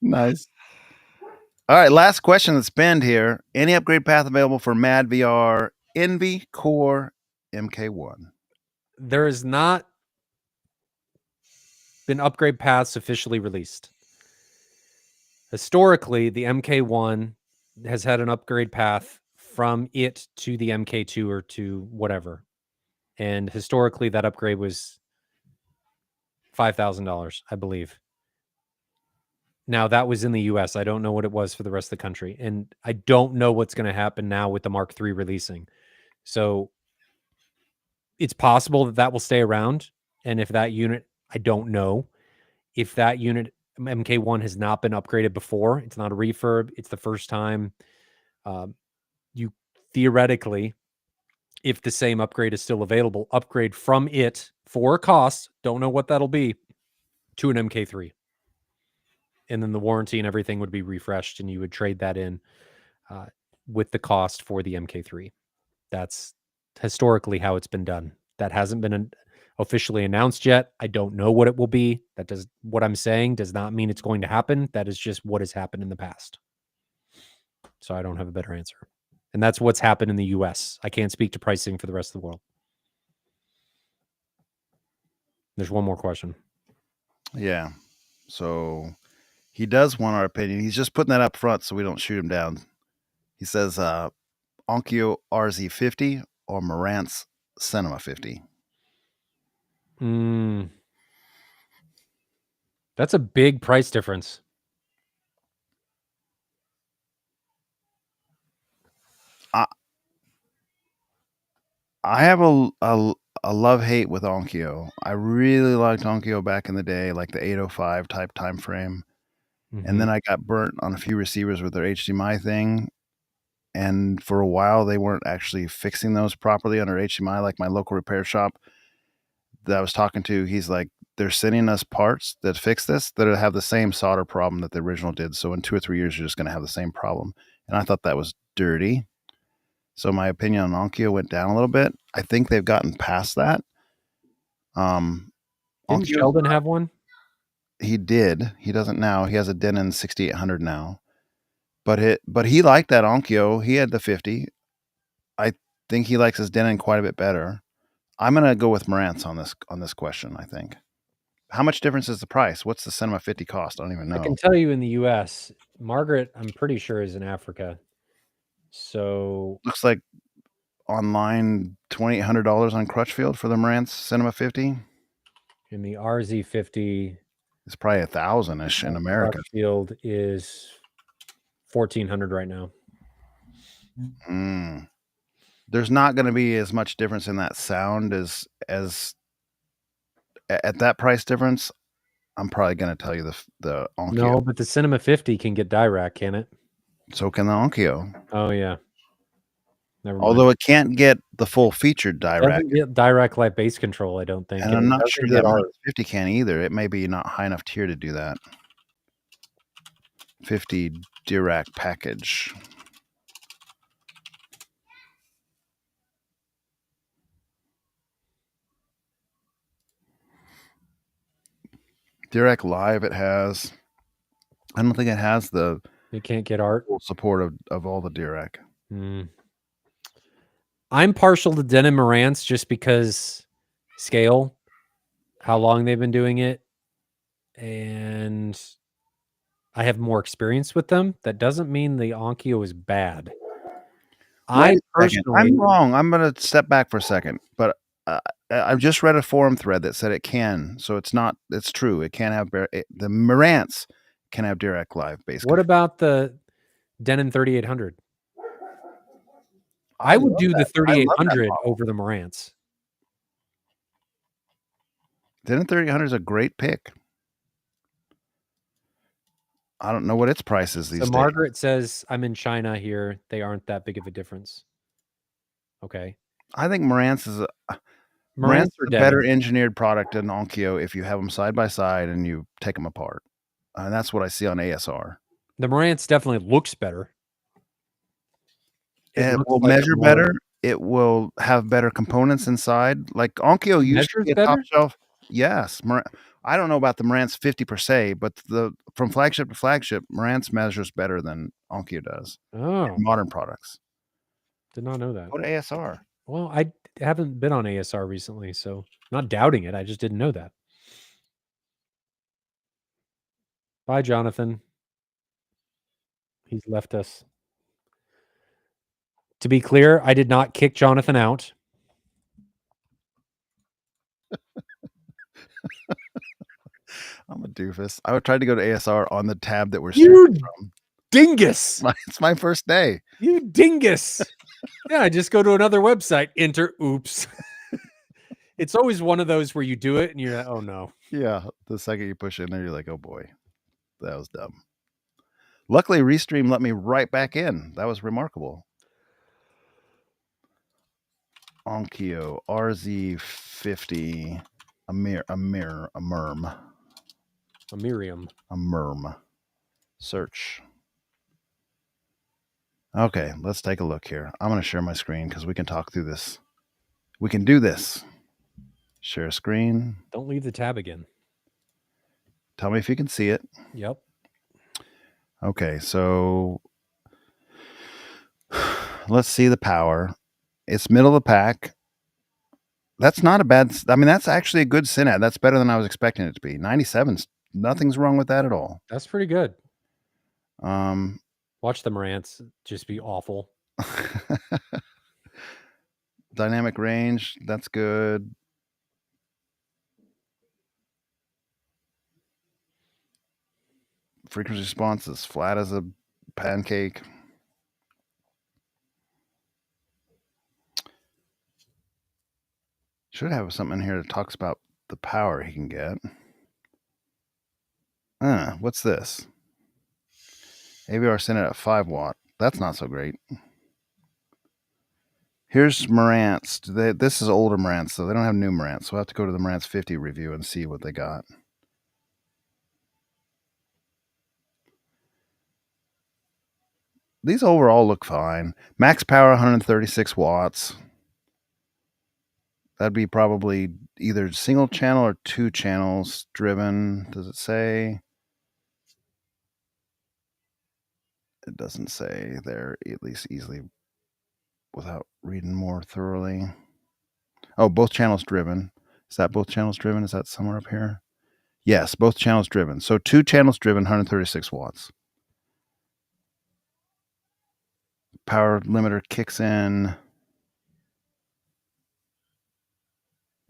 Nice. All right, last question that's banned here. Any upgrade path available for Mad VR Envy Core MK1? There has not been upgrade paths officially released. Historically, the MK1 has had an upgrade path from it to the MK2 or to whatever. And historically, that upgrade was $5,000, I believe. Now, that was in the US. I don't know what it was for the rest of the country. And I don't know what's going to happen now with the Mark III releasing. So it's possible that that will stay around. And if that unit, I don't know. If that unit, MK1, has not been upgraded before, it's not a refurb, it's the first time. You theoretically, if the same upgrade is still available, upgrade from it for a cost, don't know what that'll be, to an MK3. And then the warranty and everything would be refreshed, and you would trade that in with the cost for the MK3. That's historically how it's been done. That hasn't been officially announced yet. I don't know what it will be. What I'm saying does not mean it's going to happen. That is just what has happened in the past. So I don't have a better answer. And that's what's happened in the US. I can't speak to pricing for the rest of the world. There's one more question. Yeah. So he does want our opinion. He's just putting that up front so we don't shoot him down. He says Onkyo RZ50 or Marantz Cinema 50. That's a big price difference. I have a love-hate with Onkyo. I really liked Onkyo back in the day, like the 805 type time frame. and then I got burnt on a few receivers with their HDMI thing. And for a while, they weren't actually fixing those properly under HDMI. Like my local repair shop that I was talking to, he's like, they're sending us parts that fix this that have the same solder problem that the original did. So in 2 or 3 years, you're just going to have the same problem. And I thought that was dirty. So my opinion on Onkyo went down a little bit. I think they've gotten past that. Didn't Onkyo's Sheldon have one? He did. He doesn't now. He has a Denon 6800 now. But he liked that Onkyo. He had the 50. I think he likes his Denon quite a bit better. I'm gonna go with Marantz on this question, I think. How much difference is the price? What's the Cinema 50 cost? I don't even know. I can tell you in the US, Margaret, I'm pretty sure, is in Africa. So Looks like online $2,800 on Crutchfield for the Marantz Cinema 50. in the RZ50, It's probably 1,000-ish in America. Crutchfield is 1,400 right now. There's not going to be as much difference in that sound as at that price difference. I'm probably going to tell you the Onkyo. No, but the Cinema 50 can get Dirac, can it? So can the Onkyo. Oh yeah. Never mind. Although it can't get the full featured Dirac. It doesn't get Dirac live bass control, I don't think. And I'm not sure that 50 can either. It may be not high enough tier to do that. 50 Dirac package. Dirac Live it has. I don't think it has the It can't get art full support of all the Dirac. I'm partial to Denon Marantz just because scale, how long they've been doing it, and I have more experience with them. That doesn't mean the Onkyo is bad. I'm wrong. I'm going to step back for a second, but I've just read a forum thread that said it can, so it's not. It's true. It can have the Marantz can have Dirac Live bass. What about the Denon 3800? I would do the 3800 over the Marantz. Denon 3800 is a great pick. I don't know what its price is these days. Margaret says, I'm in China here. They aren't that big of a difference. Okay. I think Marantz is a better engineered product than Onkyo if you have them side by side and you take them apart. And that's what I see on ASR. The Marantz definitely looks better. It will measure better. It will have better components inside. Like Onkyo used to be a top shelf. Yes. I don't know about the Marantz 50 per se, but from flagship to flagship, Marantz measures better than Onkyo does. Oh. Modern products. Did not know that. Go to ASR. Well, I haven't been on ASR recently, so not doubting it. I just didn't know that. Bye, Jonathan. He's left us. To be clear, I did not kick Jonathan out. I'm a doofus. I would try to go to ASR on the tab that we're streaming from. Dingus! It's my first day. You dingus! Yeah, I just go to another website, enter oops. It's always one of those where you do it and you're like, oh no. Yeah, the second you push in there, you're like, oh boy, that was dumb. Luckily, Restream let me right back in. That was remarkable. Onkyo RZ50, a merm. A Miriam. A merm. Search. Okay, let's take a look here. I'm going to share my screen because we can talk through this. We can do this. Share screen. Don't leave the tab again. Tell me if you can see it. Yep. Okay, so let's see the power. It's middle of the pack. That's not a bad. I mean, that's actually a good Synad. That's better than I was expecting it to be. 97. Nothing's wrong with that at all. That's pretty good. Watch the Marantz just be awful. Dynamic range. That's good. Frequency response is flat as a pancake. Should have something in here that talks about the power he can get. What's this? AVR Senate at 5 watt. That's not so great. Here's Marantz. This is older Marantz, so they don't have new Marantz. So we'll have to go to the Marantz 50 review and see what they got. These overall look fine. Max power 136 watts. That'd be probably either single channel or 2 channels driven. Does it say? It doesn't say there, at least easily without reading more thoroughly. Oh, both channels driven. Is that both channels driven? Is that somewhere up here? Yes, both channels driven. So 2 channels driven, 136 watts. Power limiter kicks in.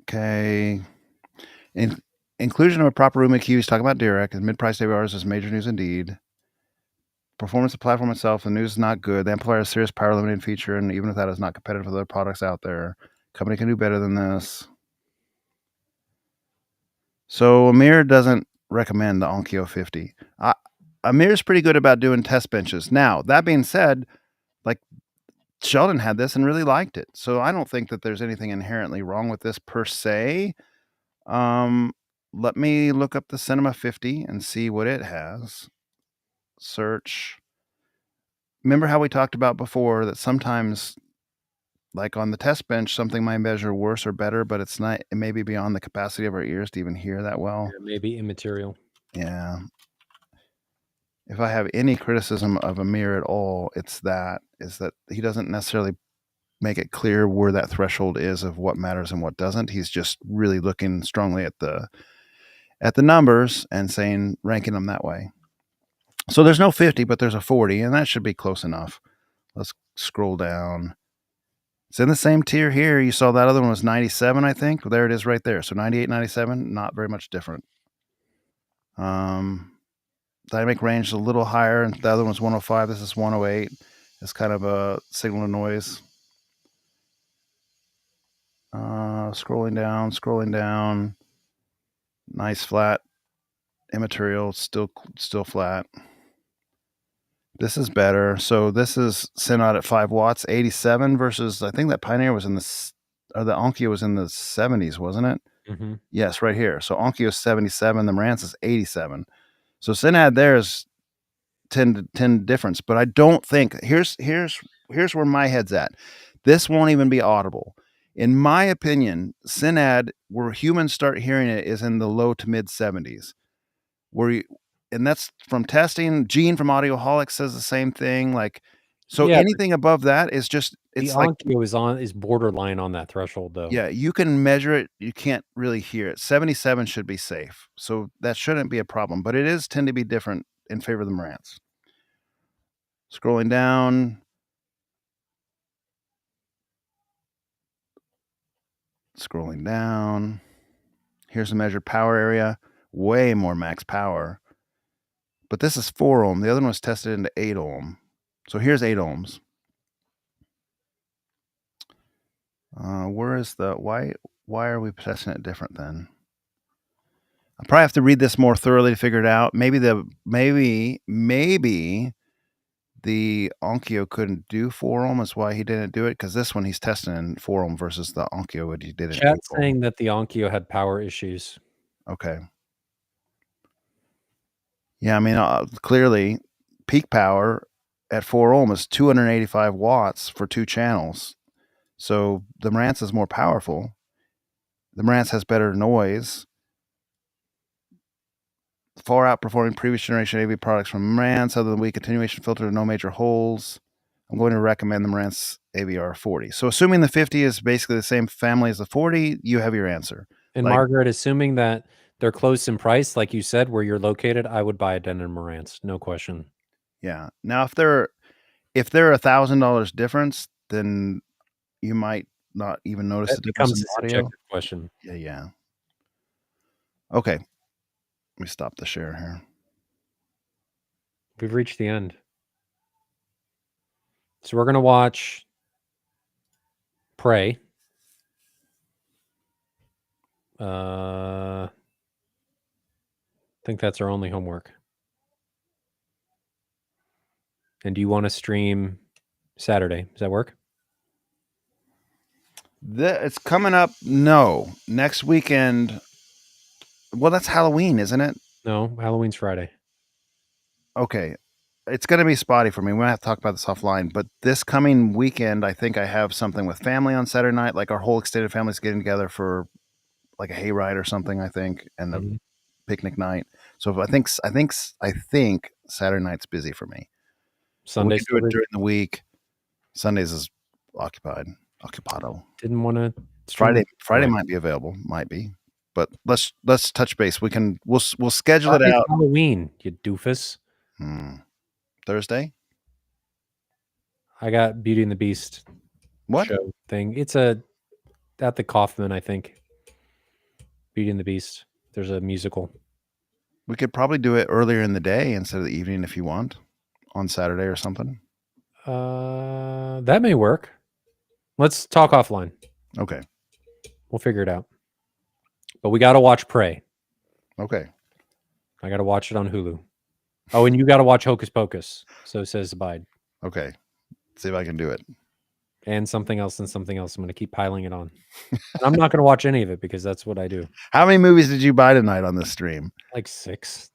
Okay. Inclusion of a proper room EQ. He's talking about Dirac and mid-priced AVRs is major news indeed. Performance of the platform itself, the news is not good. The amplifier has a serious power limiting feature, and even with that, is not competitive with other products out there. Company can do better than this. So Amir doesn't recommend the Onkyo 50. Amir's pretty good about doing test benches. Now, that being said, like Sheldon had this and really liked it. So I don't think that there's anything inherently wrong with this per se. Let me look up the Cinema 50 and see what it has. Search. Remember how we talked about before that sometimes, like on the test bench, something might measure worse or better, but it's not. It may be beyond the capacity of our ears to even hear that well. It may be immaterial. Yeah. If I have any criticism of Amir at all, is that he doesn't necessarily make it clear where that threshold is of what matters and what doesn't. He's just really looking strongly at the numbers and ranking them that way. So there's no 50, but there's a 40, and that should be close enough. Let's scroll down. It's in the same tier here. You saw that other one was 97, I think. Well, there it is right there. So 98, 97, not very much different. Dynamic range is a little higher, and the other one's 105. This is 108. It's kind of a signal to noise. Scrolling down. Nice flat immaterial, still flat. This is better. So this is sent out at 5 watts, 87 versus, I think that Pioneer was the Onkyo was in the 70s, wasn't it? Mm-hmm. Yes, right here. So Onkyo is 77, the Marantz is 87. So Synad there is 10 difference, but I don't think here's where my head's at. This won't even be audible. In my opinion, Synad, where humans start hearing it, is in the low to mid 70s. And that's from testing. Gene from Audioholic says the same thing. Like, so Yeah, anything above that is just the it's like Onkyo is borderline on that threshold, though. yeah, you can measure it. You can't really hear it. 77 should be safe. So that shouldn't be a problem, but it is tend to be different in favor of the Marantz. Scrolling down. Scrolling down. Here's the measured power area. Way more max power. But this is 4 ohm. The other one was tested into 8 ohm. So here's 8 ohms. Where is the why are we testing it different then? I probably have to read this more thoroughly to figure it out. Maybe the Onkyo couldn't do 4 ohm. That's why he didn't do it, because this one he's testing in 4 ohm versus the Onkyo what he did in 8 Chat ohm. saying that the Onkyo had power issues. Okay. Yeah, I mean, clearly peak power at 4 ohm is 285 watts for 2 channels. So the Marantz is more powerful. The Marantz has better noise. Far outperforming previous generation AV products from Marantz, other than weak continuation filter, no major holes. I'm going to recommend the Marantz AVR 40. So assuming the 50 is basically the same family as the 40, you have your answer. And Like, Margaret, assuming that they're close in price, like you said, where you're located, I would buy a Denon Marantz, no question. yeah. Now, if they're $1,000 difference, then you might not even notice That the difference becomes in a audio. subjective question. Yeah. Okay. Let me stop the share here. We've reached the end. So we're going to watch Prey. I think that's our only homework. And do you want to stream Saturday? Does that work? It's coming up. No, next weekend. Well, that's Halloween, isn't it? No, Halloween's Friday. Okay. It's going to be spotty for me. We're going to have to talk about this offline. But this coming weekend, I think I have something with family on Saturday night. Like our whole extended family's getting together for like a hayride or something, I think, and a Mhm. picnic night. So I think Saturday night's busy for me. But we Sunday can do still it busy? during the week. Sundays is occupied. Occupado. Didn't want to stream. Friday might be available. Might be. But let's touch base. We'll schedule it Friday's out. Halloween, you doofus. Thursday? I got Beauty and the Beast What? show thing. It's at the Kaufman, I think. Beauty and the Beast. There's a musical. We could probably do it earlier in the day instead of the evening if you want, on Saturday or something. That may work. Let's talk offline. Okay. We'll figure it out. But we got to watch Prey. Okay. I got to watch it on Hulu. Oh, and you got to watch Hocus Pocus. So says Abide. Okay. See if I can do it. And something else and something else. I'm going to keep piling it on. And I'm not going to watch any of it because that's what I do. How many movies did you buy tonight on this stream? Like 6.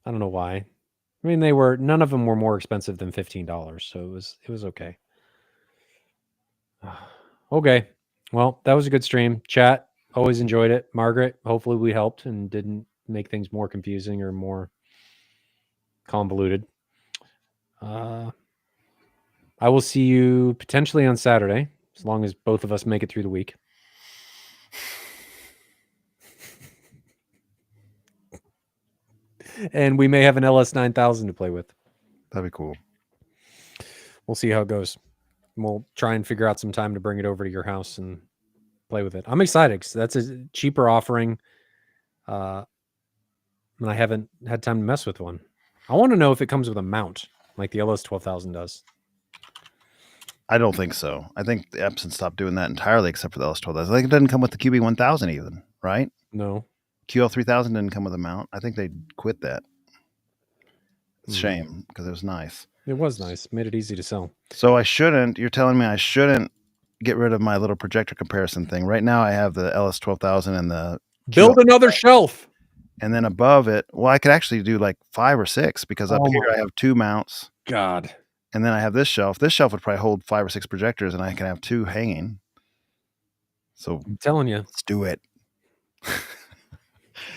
I don't know why. I mean, none of them were more expensive than $15, so it was okay. Okay. Well, that was a good stream. Chat, always enjoyed it. Margaret, hopefully we helped and didn't make things more confusing or more convoluted. I will see you potentially on Saturday, as long as both of us make it through the week. And we may have an LS9000 to play with. That'd be cool. We'll see how it goes. We'll try and figure out some time to bring it over to your house and play with it. I'm excited because that's a cheaper offering. And I haven't had time to mess with one. I want to know if it comes with a mount like the LS12000 does. I don't think so. I think the Epson stopped doing that entirely except for the LS12000. I think it doesn't come with the QB1000 even, right? No. QL3000 didn't come with a mount. I think they quit that. It's a shame because it was nice. It was nice. Made it easy to sell. So you're telling me I shouldn't get rid of my little projector comparison thing. Right now I have the LS12000 and the Build another shelf. And then above it, well, I could actually do like 5 or 6 because up here I have 2 mounts. God. And then I have this shelf. This shelf would probably hold 5 or 6 projectors, and I can have 2 hanging. So I'm telling you. Let's do it.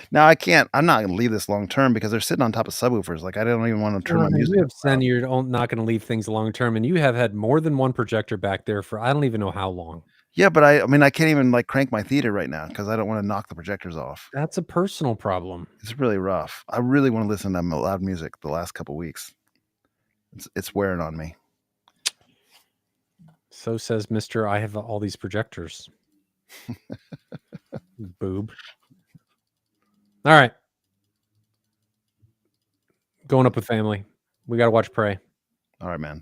Now I'm not going to leave this long term because they're sitting on top of subwoofers. Like I don't even want to turn my music. You have said you're not going to leave things long term, and you have had more than one projector back there for I don't even know how long. Yeah, but I mean, I can't even like crank my theater right now because I don't want to knock the projectors off. That's a personal problem. It's really rough. I really want to listen to loud music the last couple weeks. It's wearing on me. So says Mr. I have all these projectors. Boob. All right. Going up with family. We got to watch Prey. All right, man.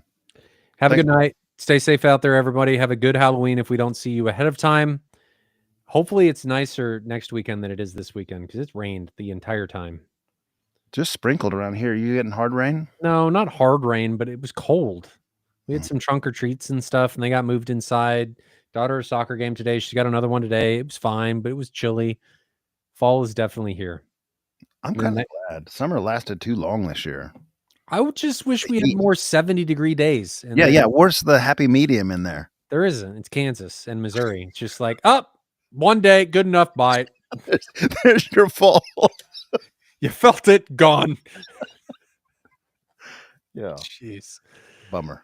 Have a good night. Stay safe out there, everybody. Have a good Halloween if we don't see you ahead of time. Hopefully it's nicer next weekend than it is this weekend because it's rained the entire time. Just sprinkled around here. You getting hard rain? No, not hard rain, but it was cold. We had some trunk or treats and stuff, and they got moved inside. Daughter's soccer game today. She's got another one today. It was fine, but it was chilly. Fall is definitely here. I'm kind of glad. Summer lasted too long this year. I would just wish we had more 70-degree days. Yeah. Where's the happy medium in there? There isn't. It's Kansas and Missouri. It's just like, one day, good enough, bye. There's your fault. You felt it, gone. Yeah. Jeez. Bummer.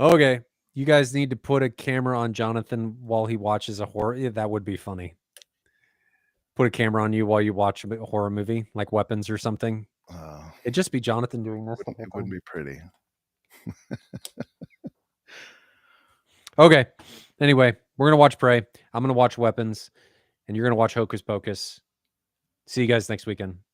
Okay. You guys need to put a camera on Jonathan while he watches a horror. Yeah, that would be funny. Put a camera on you while you watch a horror movie, like Weapons or something. It'd just be Jonathan doing this. It wouldn't be pretty. Okay. Anyway, we're going to watch Prey. I'm going to watch Weapons, and you're going to watch Hocus Pocus. See you guys next weekend.